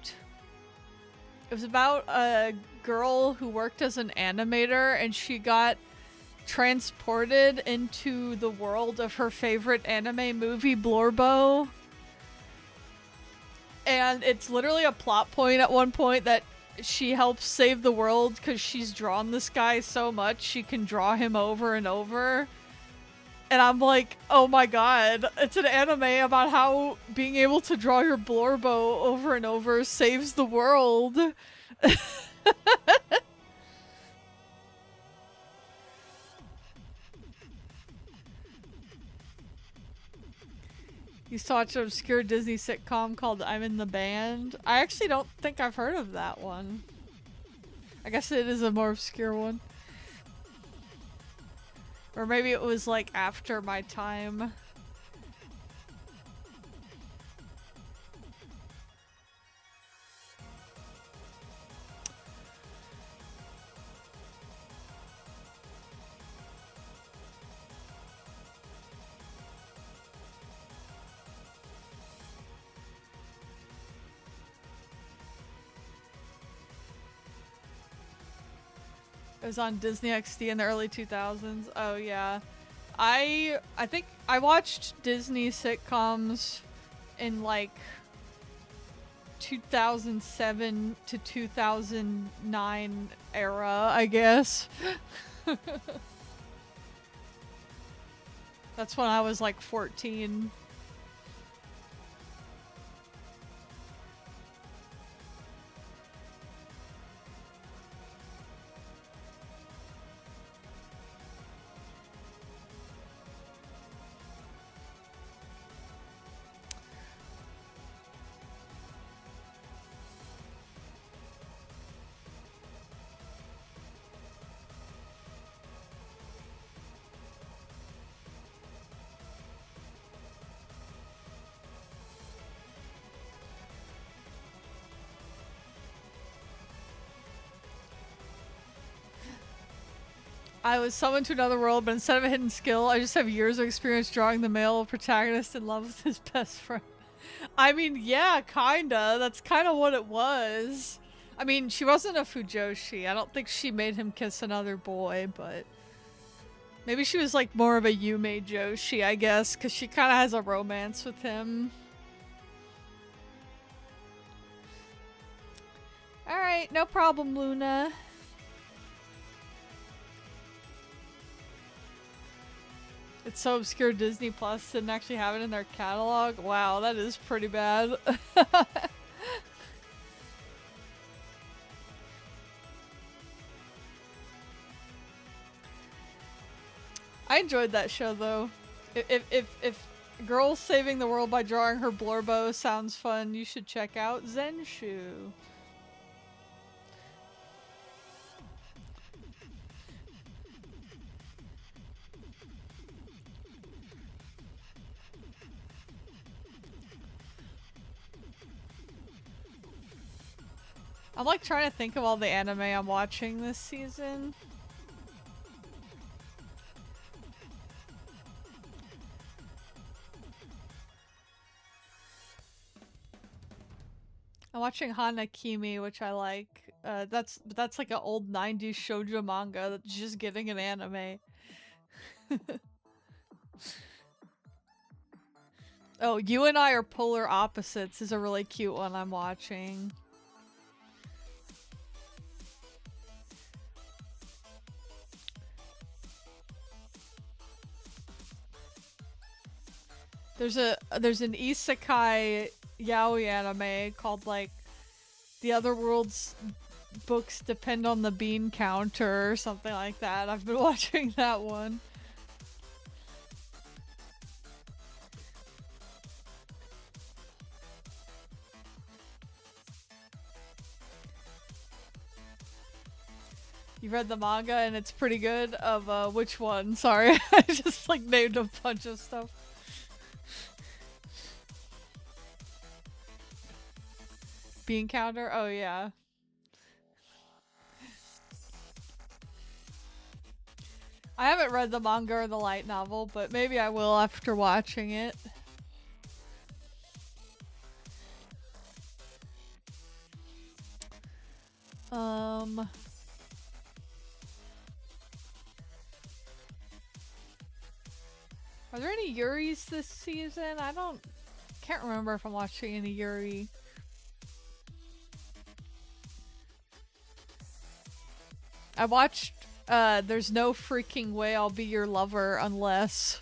a girl who worked as an animator, and she got transported into the world of her favorite anime movie, Blorbo. And it's literally a plot point at one point that she helps save the world because she's drawn this guy so much she can draw him over and over. And I'm like, oh my god, it's an anime about how being able to draw your Blorbo over and over saves the world. You used to watch an obscure Disney sitcom called I'm in the Band. I actually don't think I've heard of that one. I guess it is a more obscure one. Or maybe it was like after my time. It was on Disney XD in the early 2000s. Oh yeah. I think I watched Disney sitcoms in like 2007 to 2009 era, I guess. That's when I was like 14. I was summoned to another world, but instead of a hidden skill, I just have years of experience drawing the male protagonist in love with his best friend. I mean, yeah, kinda. That's kinda what it was. I mean, she wasn't a Fujoshi. I don't think she made him kiss another boy, but... maybe she was like more of a Yume Joshi, I guess, because she kinda has a romance with him. Alright, no problem, Luna. It's so obscure Disney Plus didn't actually have it in their catalog. Wow, that is pretty bad. I enjoyed that show though. If girl saving the world by drawing her Blorbo sounds fun, you should check out Zenshu. I'm like trying to think of all the anime I'm watching this season. I'm watching Hanakimi, which I like. That's like an old 90s shoujo manga that's just getting an anime. Oh, You and I Are Polar Opposites is a really cute one I'm watching. There's an isekai yaoi anime called like The Other World's Books Depend on the Bean Counter or something like that. I've been watching that one. You read the manga and it's pretty good? Of which one? Sorry, I just like named a bunch of stuff. Bean Counter? Oh yeah. I haven't read the manga or the light novel, but maybe I will after watching it. Are there any Yuris this season? Can't remember if I'm watching any Yuri. I watched, There's No Freaking Way I'll Be Your Lover Unless,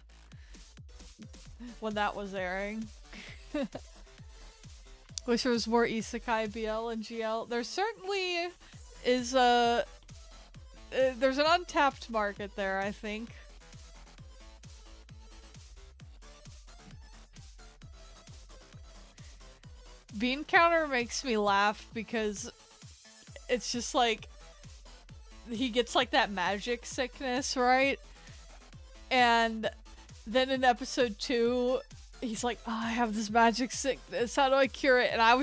when that was airing. Wish there was more Isekai BL and GL. There certainly is there's an untapped market there, I think. Bean Counter makes me laugh because it's just like he gets like that magic sickness, right? And then in episode 2, he's like, oh, I have this magic sickness. How do I cure it? And I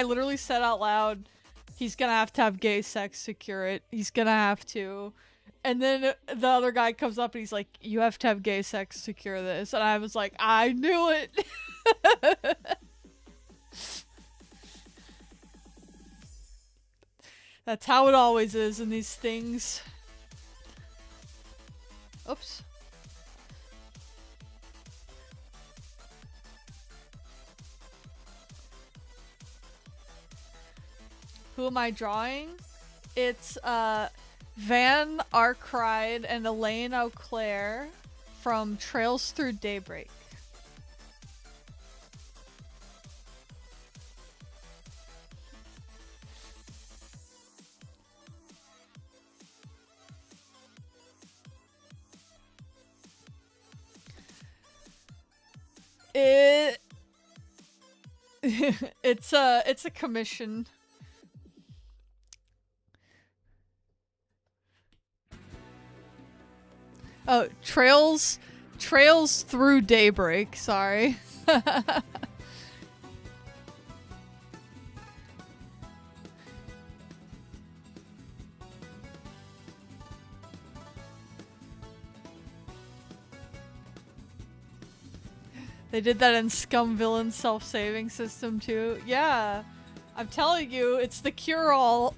literally said out loud, he's gonna have gay sex to cure it. He's gonna have to. And then the other guy comes up and he's like, you have to have gay sex to cure this. And I was like, I knew it. That's how it always is in these things. Oops. Who am I drawing? It's Van Arkride and Elaine Auclair from Trails Through Daybreak. It's a commission. Oh, Trails Through Daybreak, sorry. They did that in Scum Villain Self-Saving System too. Yeah, I'm telling you, it's the cure-all.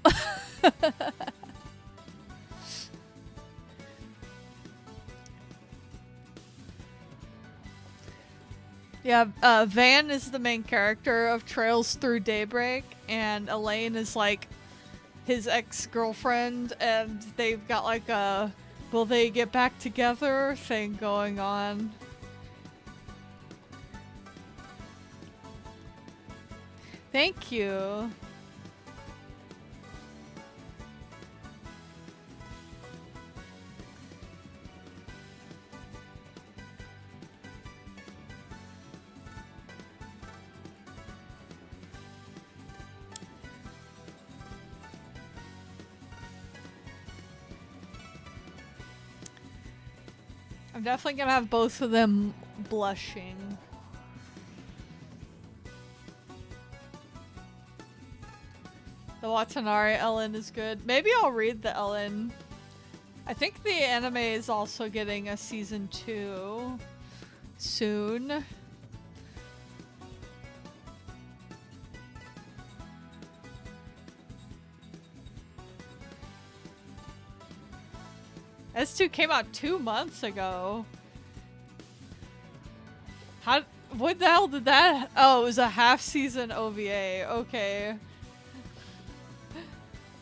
Yeah, Van is the main character of Trails Through Daybreak, and Elaine is like his ex-girlfriend, and they've got like a will they get back together thing going on. Thank you. I'm definitely gonna have both of them blushing. The Watanabe Ellen is good. Maybe I'll read the Ellen. I think the anime is also getting a season 2 soon. S2 came out 2 months ago. What the hell did that? Oh, it was a half-season OVA. Okay.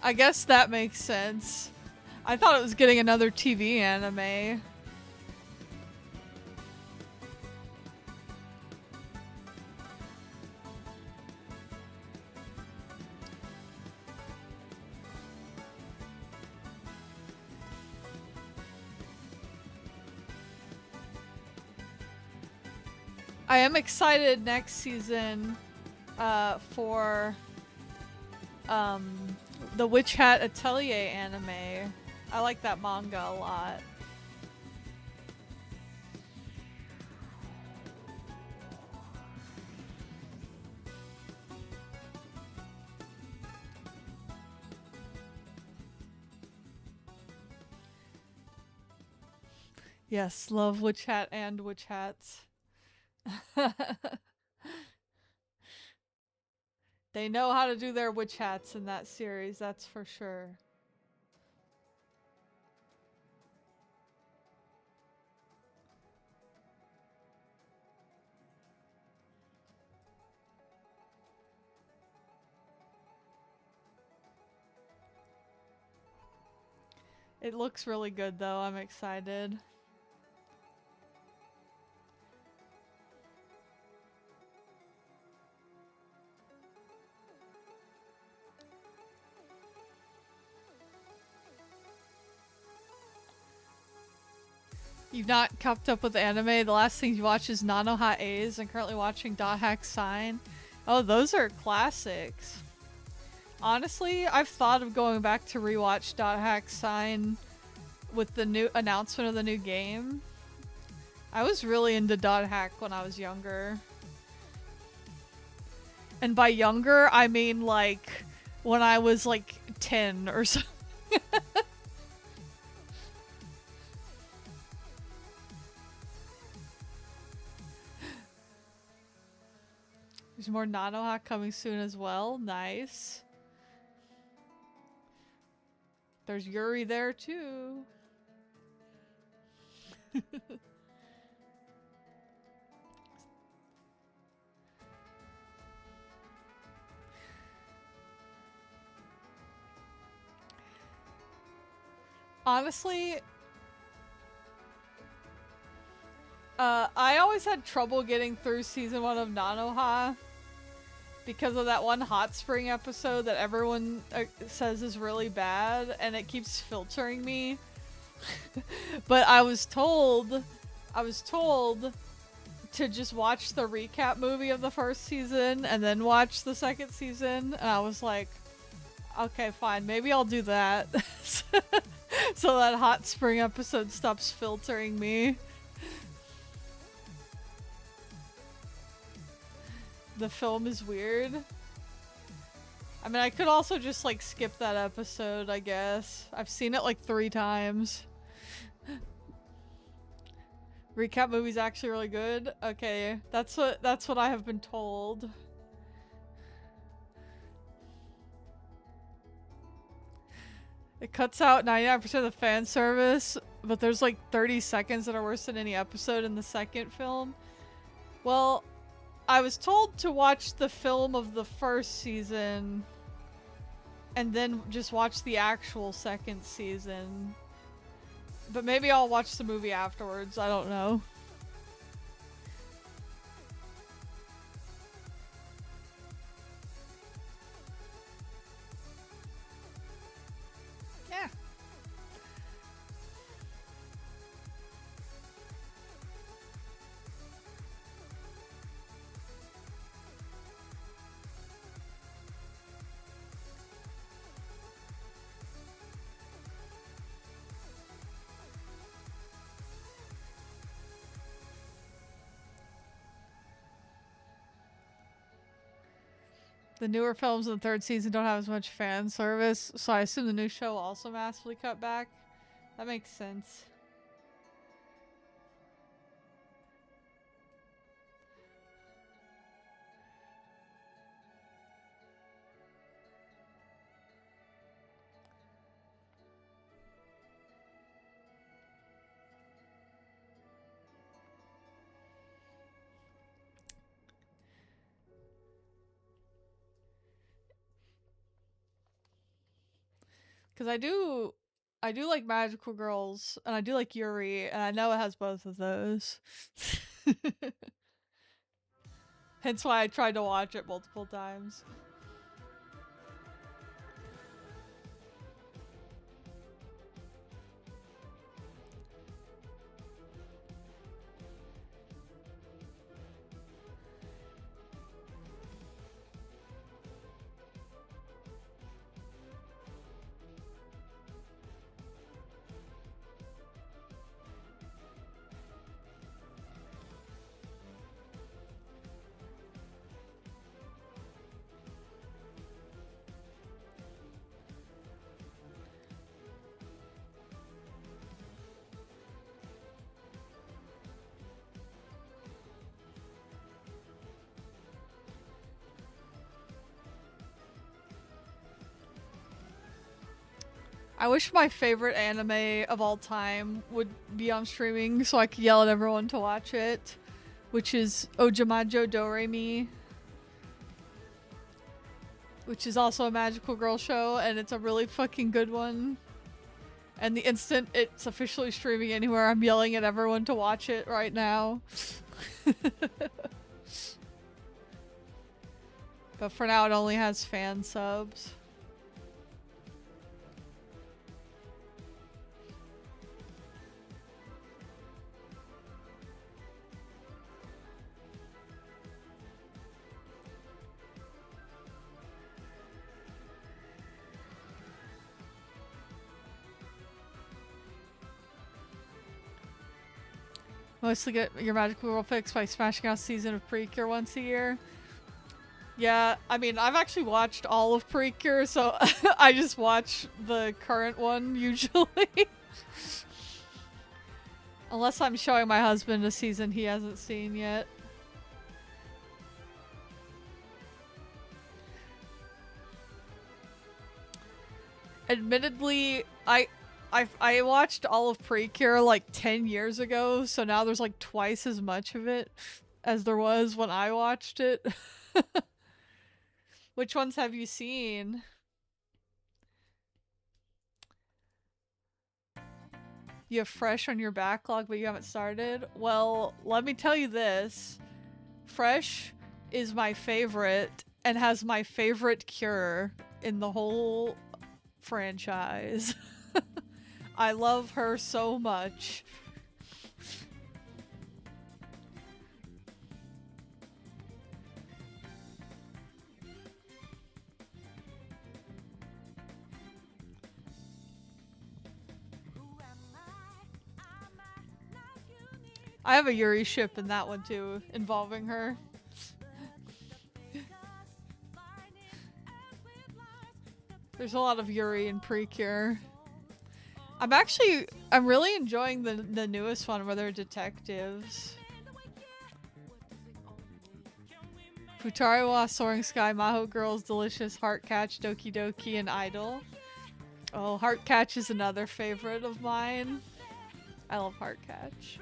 I guess that makes sense. I thought it was getting another TV anime. I am excited next season for the Witch Hat Atelier anime. I like that manga a lot. Yes, love Witch Hat and Witch Hats. They know how to do their witch hats in that series, that's for sure. It looks really good though, I'm excited. You've not kept up with anime. The last thing you watch is Nanoha A's and currently watching Dot Hack Sign. Oh, those are classics. Honestly, I've thought of going back to rewatch Dot Hack Sign with the new announcement of the new game. I was really into Dot Hack when I was younger. And by younger, I mean like when I was like 10 or so. There's more Nanoha coming soon as well. Nice. There's Yuri there too. Honestly, I always had trouble getting through season 1 of Nanoha because of that one hot spring episode that everyone says is really bad, and it keeps filtering me. But I was told to just watch the recap movie of the first season and then watch the second season, and I was like, okay, fine, maybe I'll do that. So that hot spring episode stops filtering me. The film is weird. I mean, I could also just like skip that episode, I guess. I've seen it like 3 times. Recap movie's actually really good. Okay, that's what I have been told. It cuts out 99% of the fan service, but there's like 30 seconds that are worse than any episode in the second film. Well, I was told to watch the film of the first season and then just watch the actual second season. But maybe I'll watch the movie afterwards, I don't know. Yeah. The newer films in the third season don't have as much fan service, so I assume the new show also massively cut back. That makes sense. Because I do like Magical Girls, and I do like Yuri, and I know it has both of those. Hence why I tried to watch it multiple times. I wish my favorite anime of all time would be on streaming so I could yell at everyone to watch it, which is Ojamajo Doremi, which is also a magical girl show, and it's a really fucking good one. And the instant it's officially streaming anywhere, I'm yelling at everyone to watch it right now. But for now, it only has fan subs. Mostly get your magical girl fix by smashing out a season of Precure once a year. Yeah, I mean, I've actually watched all of Precure, so I just watch the current one usually. Unless I'm showing my husband a season he hasn't seen yet. Admittedly, I watched all of Precure like 10 years ago, so now there's like twice as much of it as there was when I watched it. Which ones have you seen? You have Fresh on your backlog, but you haven't started? Well, let me tell you this. Fresh is my favorite and has my favorite cure in the whole franchise. I love her so much. I have a Yuri ship in that one too, involving her. There's a lot of Yuri in Precure. I'm really enjoying the newest one where they're detectives. Futariwa, Soaring Sky, Maho Girls, Delicious, Heart Catch, Doki Doki, and Idol. Oh, Heart Catch is another favorite of mine. I love Heart Catch.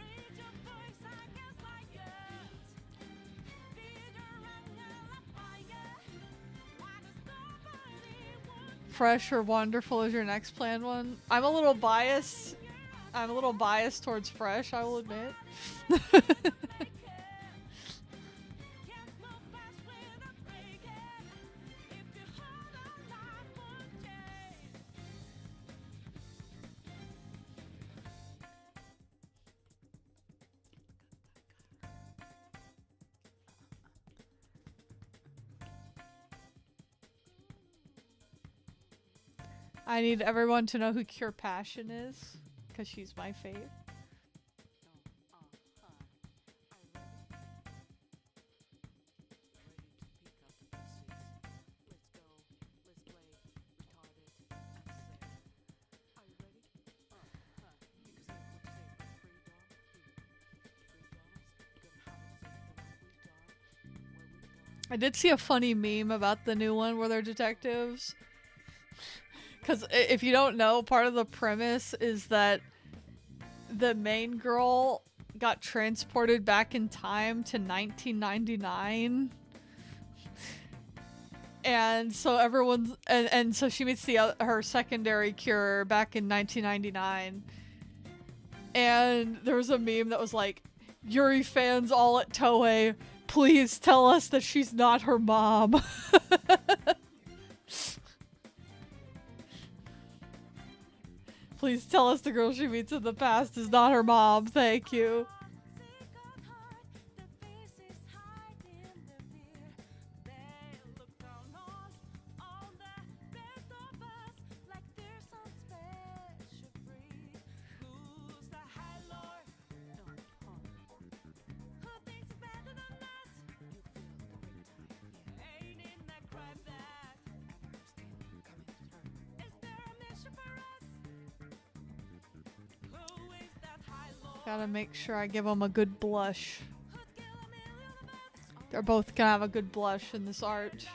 Fresh or Wonderful is your next planned one. I'm a little biased towards Fresh, I will admit. I need everyone to know who Cure Passion is, because she's my fave. I did see a funny meme about the new one where they're detectives. Because if you don't know, part of the premise is that the main girl got transported back in time to 1999. And so everyone's... And so she meets her secondary cure back in 1999. And there was a meme that was like, Yuri fans all at Toei, please tell us that she's not her mom. Please tell us the girl she meets in the past is not her mom. Thank you. Gotta make sure I give them a good blush. They're both gonna have a good blush in this art.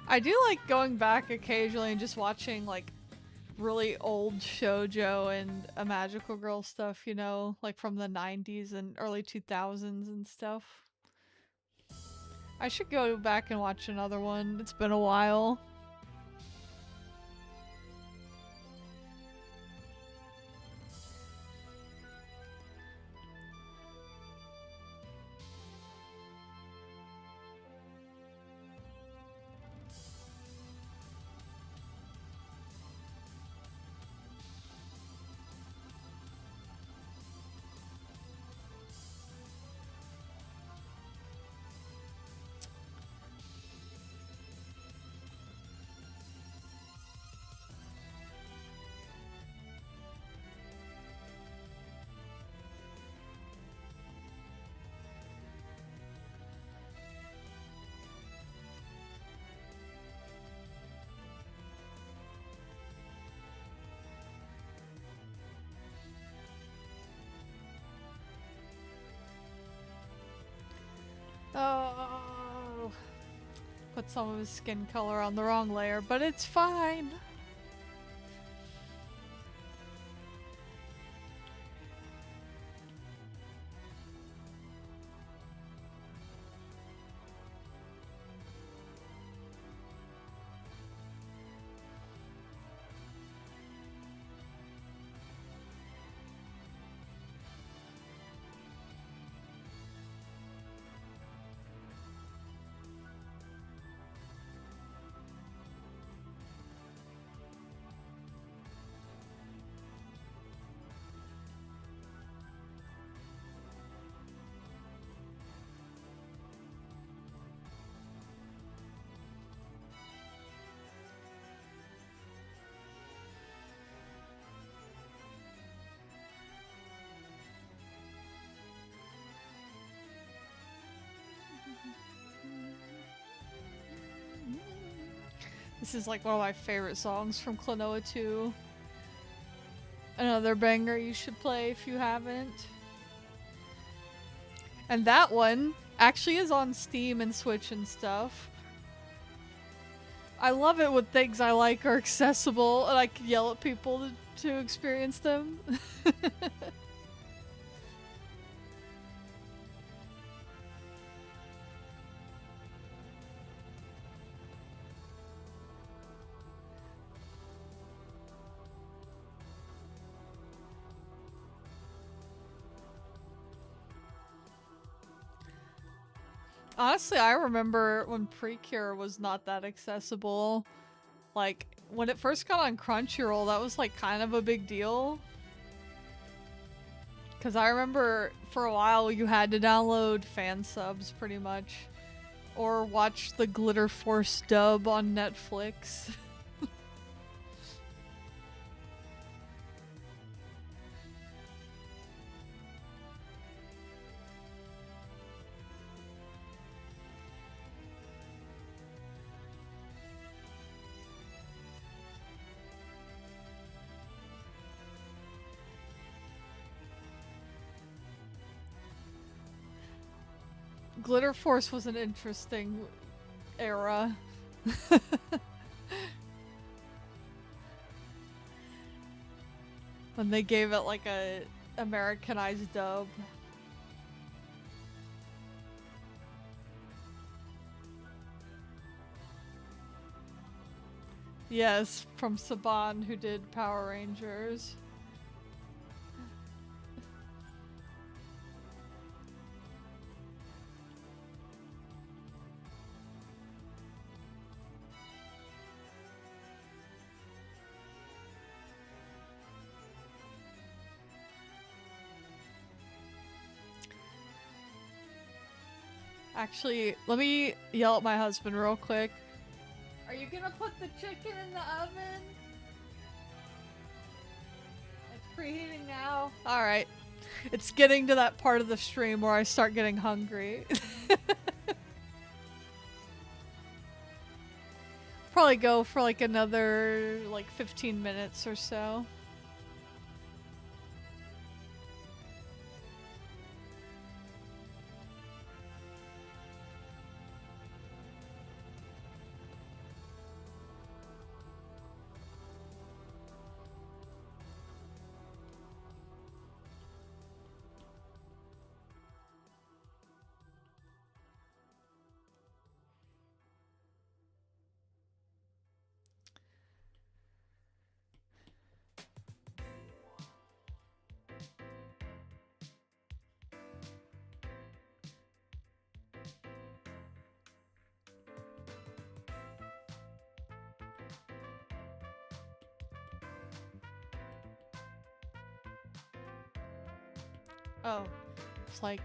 I do like going back occasionally and just watching like really old shoujo and a magical girl stuff, you know, like from the 90s and early 2000s and stuff. I should go back and watch another one. It's been a while. Oh, put some of his skin color on the wrong layer, but it's fine. This is like one of my favorite songs from Klonoa 2. Another banger you should play if you haven't. And that one actually is on Steam and Switch and stuff. I love it when things I like are accessible and I can yell at people to experience them. Honestly, I remember when Precure was not that accessible. Like, when it first got on Crunchyroll, that was like kind of a big deal. Because I remember for a while you had to download fan subs pretty much. Or watch the Glitter Force dub on Netflix. Glitter Force was an interesting era. When they gave it like a Americanized dub. Yes, from Saban who did Power Rangers. Actually, let me yell at my husband real quick. Are you gonna put the chicken in the oven? It's preheating now. Alright. It's getting to that part of the stream where I start getting hungry. Probably go for like another 15 minutes or so. Oh. It's like,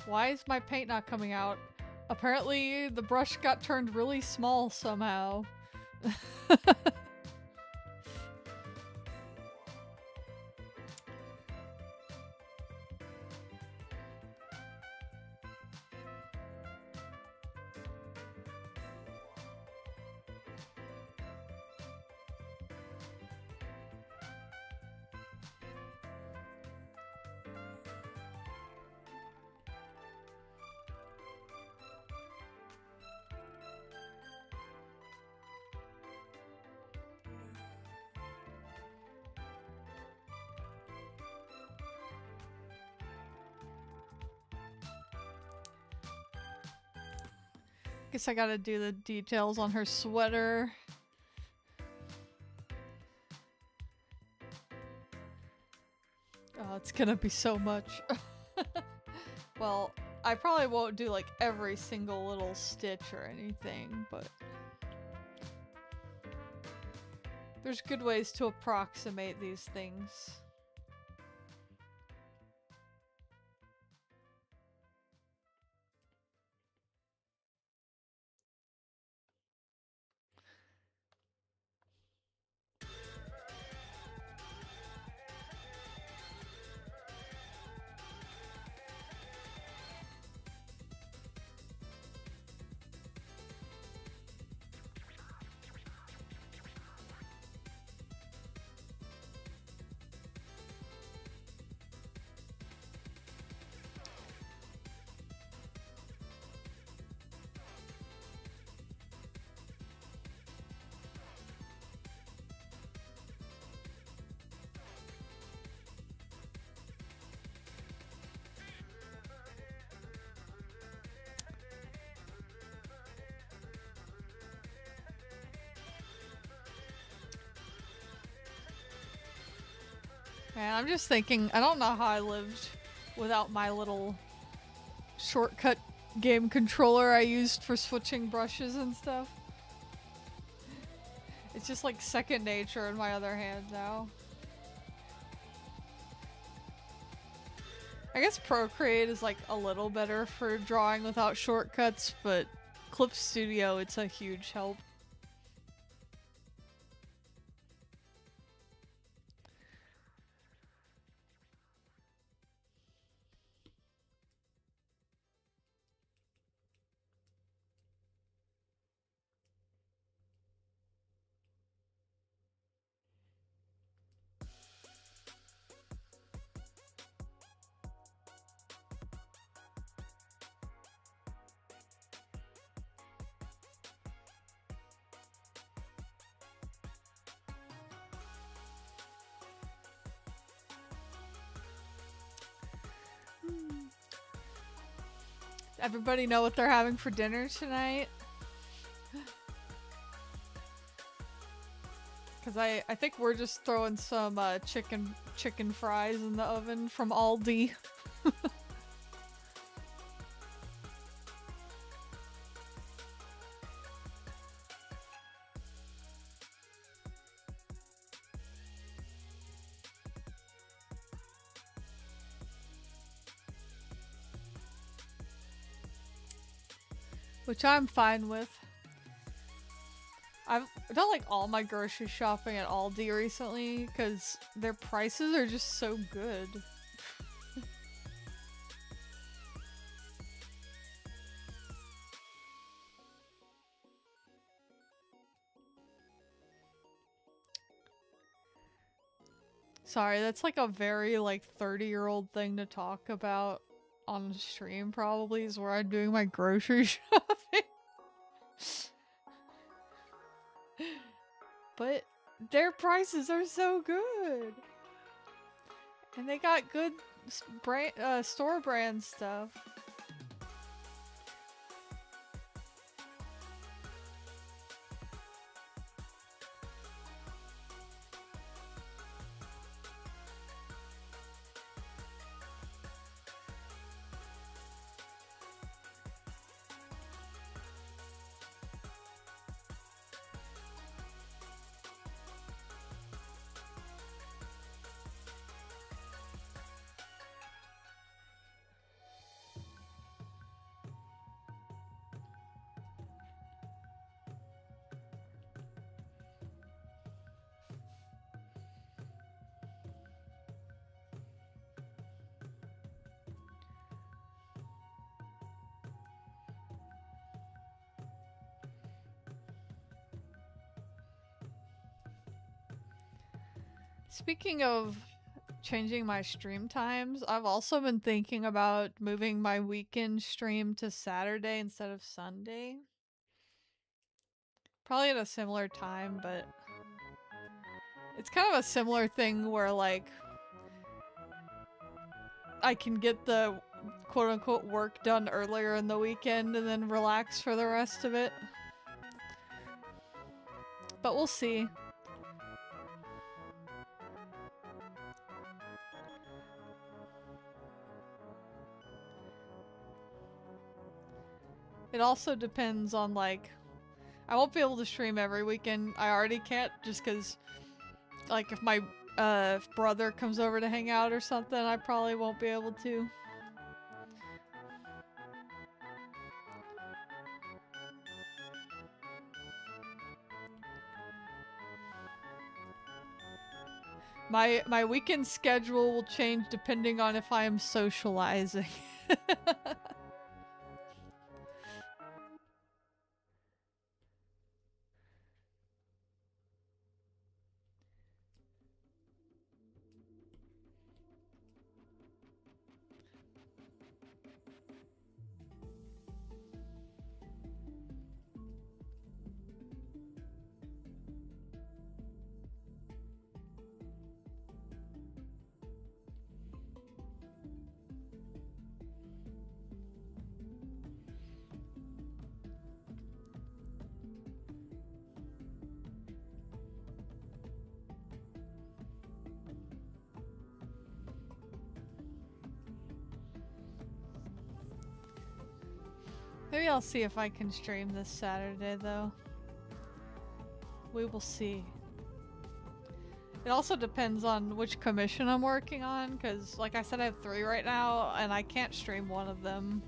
why is my paint not coming out? Apparently, the brush got turned really small somehow. Guess I gotta do the details on her sweater. Oh, it's gonna be so much. Well, I probably won't do like every single little stitch or anything, but there's good ways to approximate these things. Man, I'm just thinking, I don't know how I lived without my little shortcut game controller I used for switching brushes and stuff. It's just like second nature in my other hand now. I guess Procreate is like a little better for drawing without shortcuts, but Clip Studio, it's a huge help. Everybody know what they're having for dinner tonight? Because I think we're just throwing some chicken fries in the oven from Aldi. Which I'm fine with. I've done like all my grocery shopping at Aldi recently because their prices are just so good. Sorry, that's like a very like 30-year-old thing to talk about on the stream probably is where I'm doing my grocery shopping. But their prices are so good. And they got good store brand stuff. Speaking of changing my stream times, I've also been thinking about moving my weekend stream to Saturday instead of Sunday. Probably at a similar time, but it's kind of a similar thing where, like, I can get the quote-unquote work done earlier in the weekend and then relax for the rest of it. But we'll see. It also depends on, like, I won't be able to stream every weekend. I already can't, just because, like, if my brother comes over to hang out or something, I probably won't be able to. My weekend schedule will change depending on if I am socializing. Maybe I'll see if I can stream this Saturday, though. We will see. It also depends on which commission I'm working on, because, like I said, I have 3 right now, and I can't stream one of them.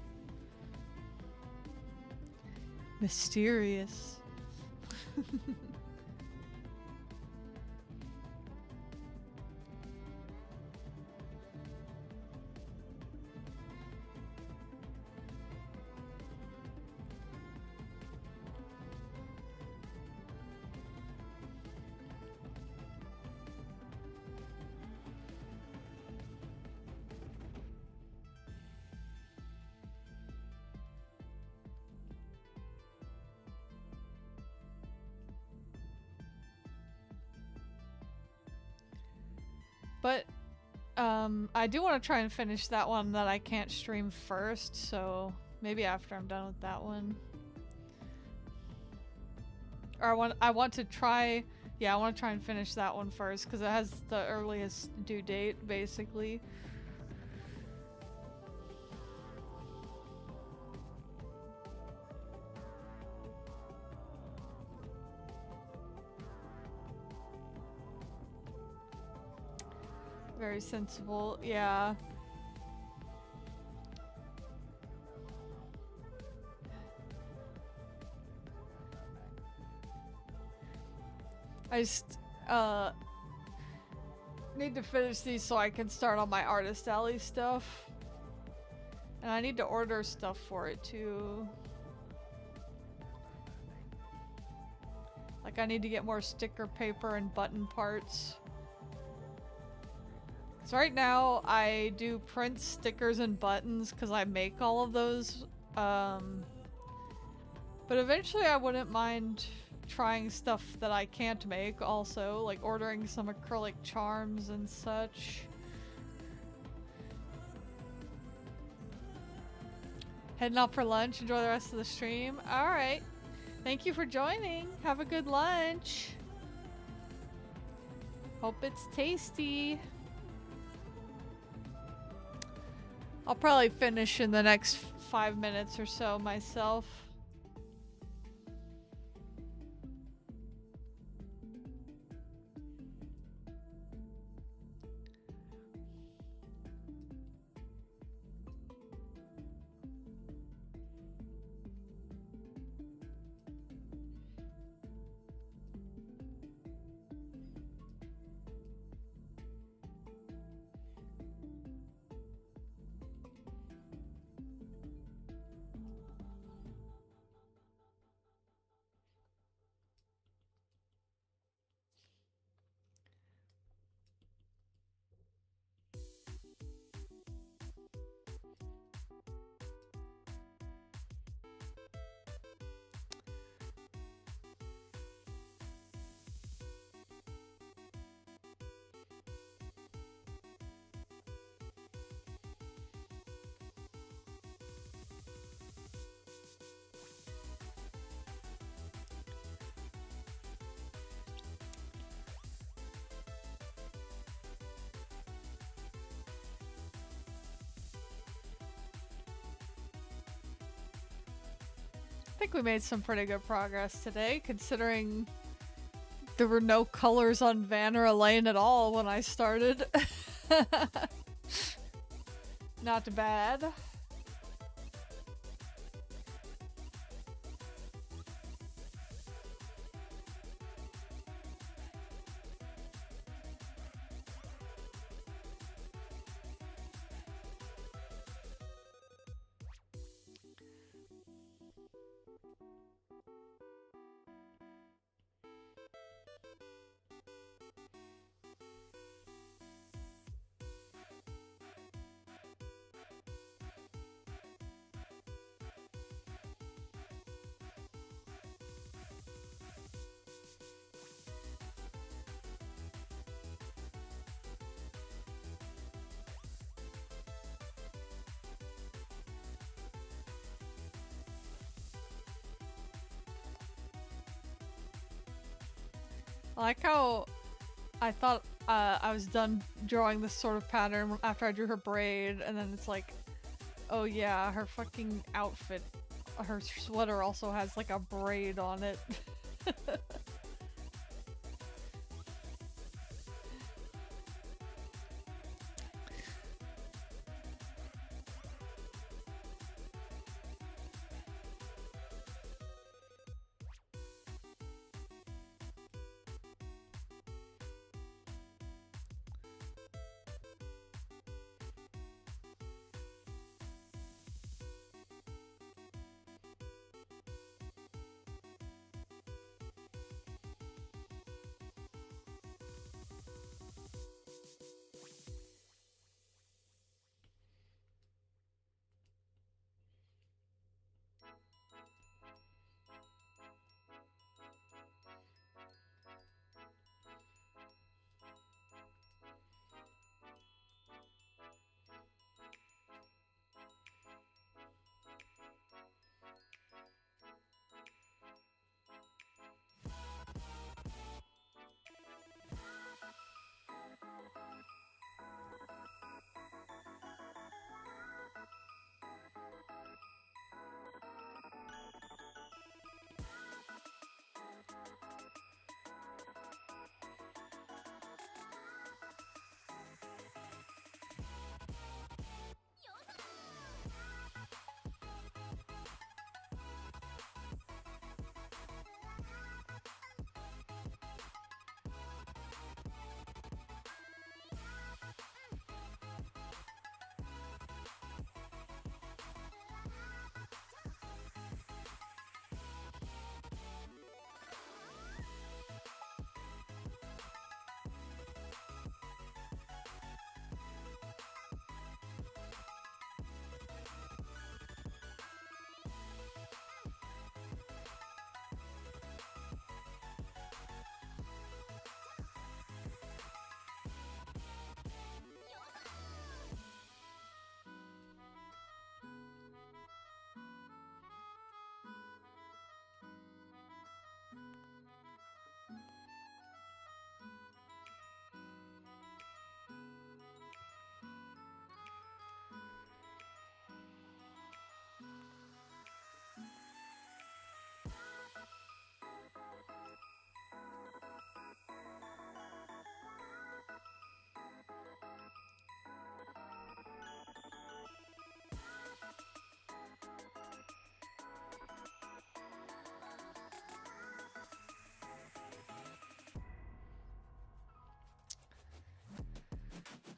Mysterious. But, I do want to try and finish that one that I can't stream first, so maybe after I'm done with that one. Or I want to try, yeah, I want to try and finish that one first, because it has the earliest due date, basically. Very sensible, yeah. I just, need to finish these so I can start on my Artist Alley stuff. And I need to order stuff for it, too. Like, I need to get more sticker paper and button parts. So right now, I do print stickers and buttons because I make all of those. But eventually I wouldn't mind trying stuff that I can't make also, like ordering some acrylic charms and such. Heading out for lunch. Enjoy the rest of the stream. Alright. Thank you for joining. Have a good lunch. Hope it's tasty. I'll probably finish in the next 5 minutes or so myself. think we made some pretty good progress today, considering there were no colors on Vanera Lane at all when I started. Not bad. I like how I thought I was done drawing this sort of pattern after I drew her braid, and then it's like, oh yeah, her fucking outfit, her sweater also has like a braid on it.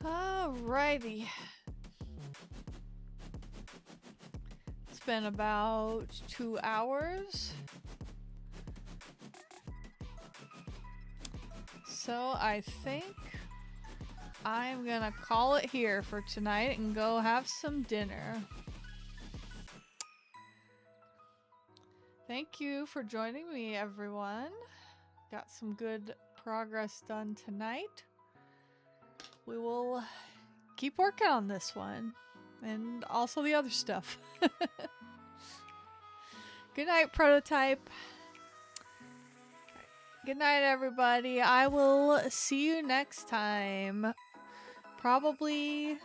Alrighty. It's been about 2 hours. So I think I'm gonna call it here for tonight and go have some dinner. Thank you for joining me, everyone. Got some good progress done tonight. We will keep working on this one and also the other stuff. Good night, Prototype. Good night, everybody. I will see you next time. Probably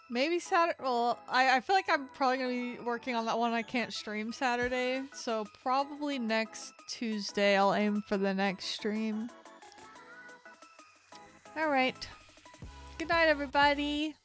Maybe Saturday. Well, I feel like I'm probably gonna be working on that one. I can't stream Saturday, so probably next Tuesday I'll aim for the next stream. All right. Good night, everybody.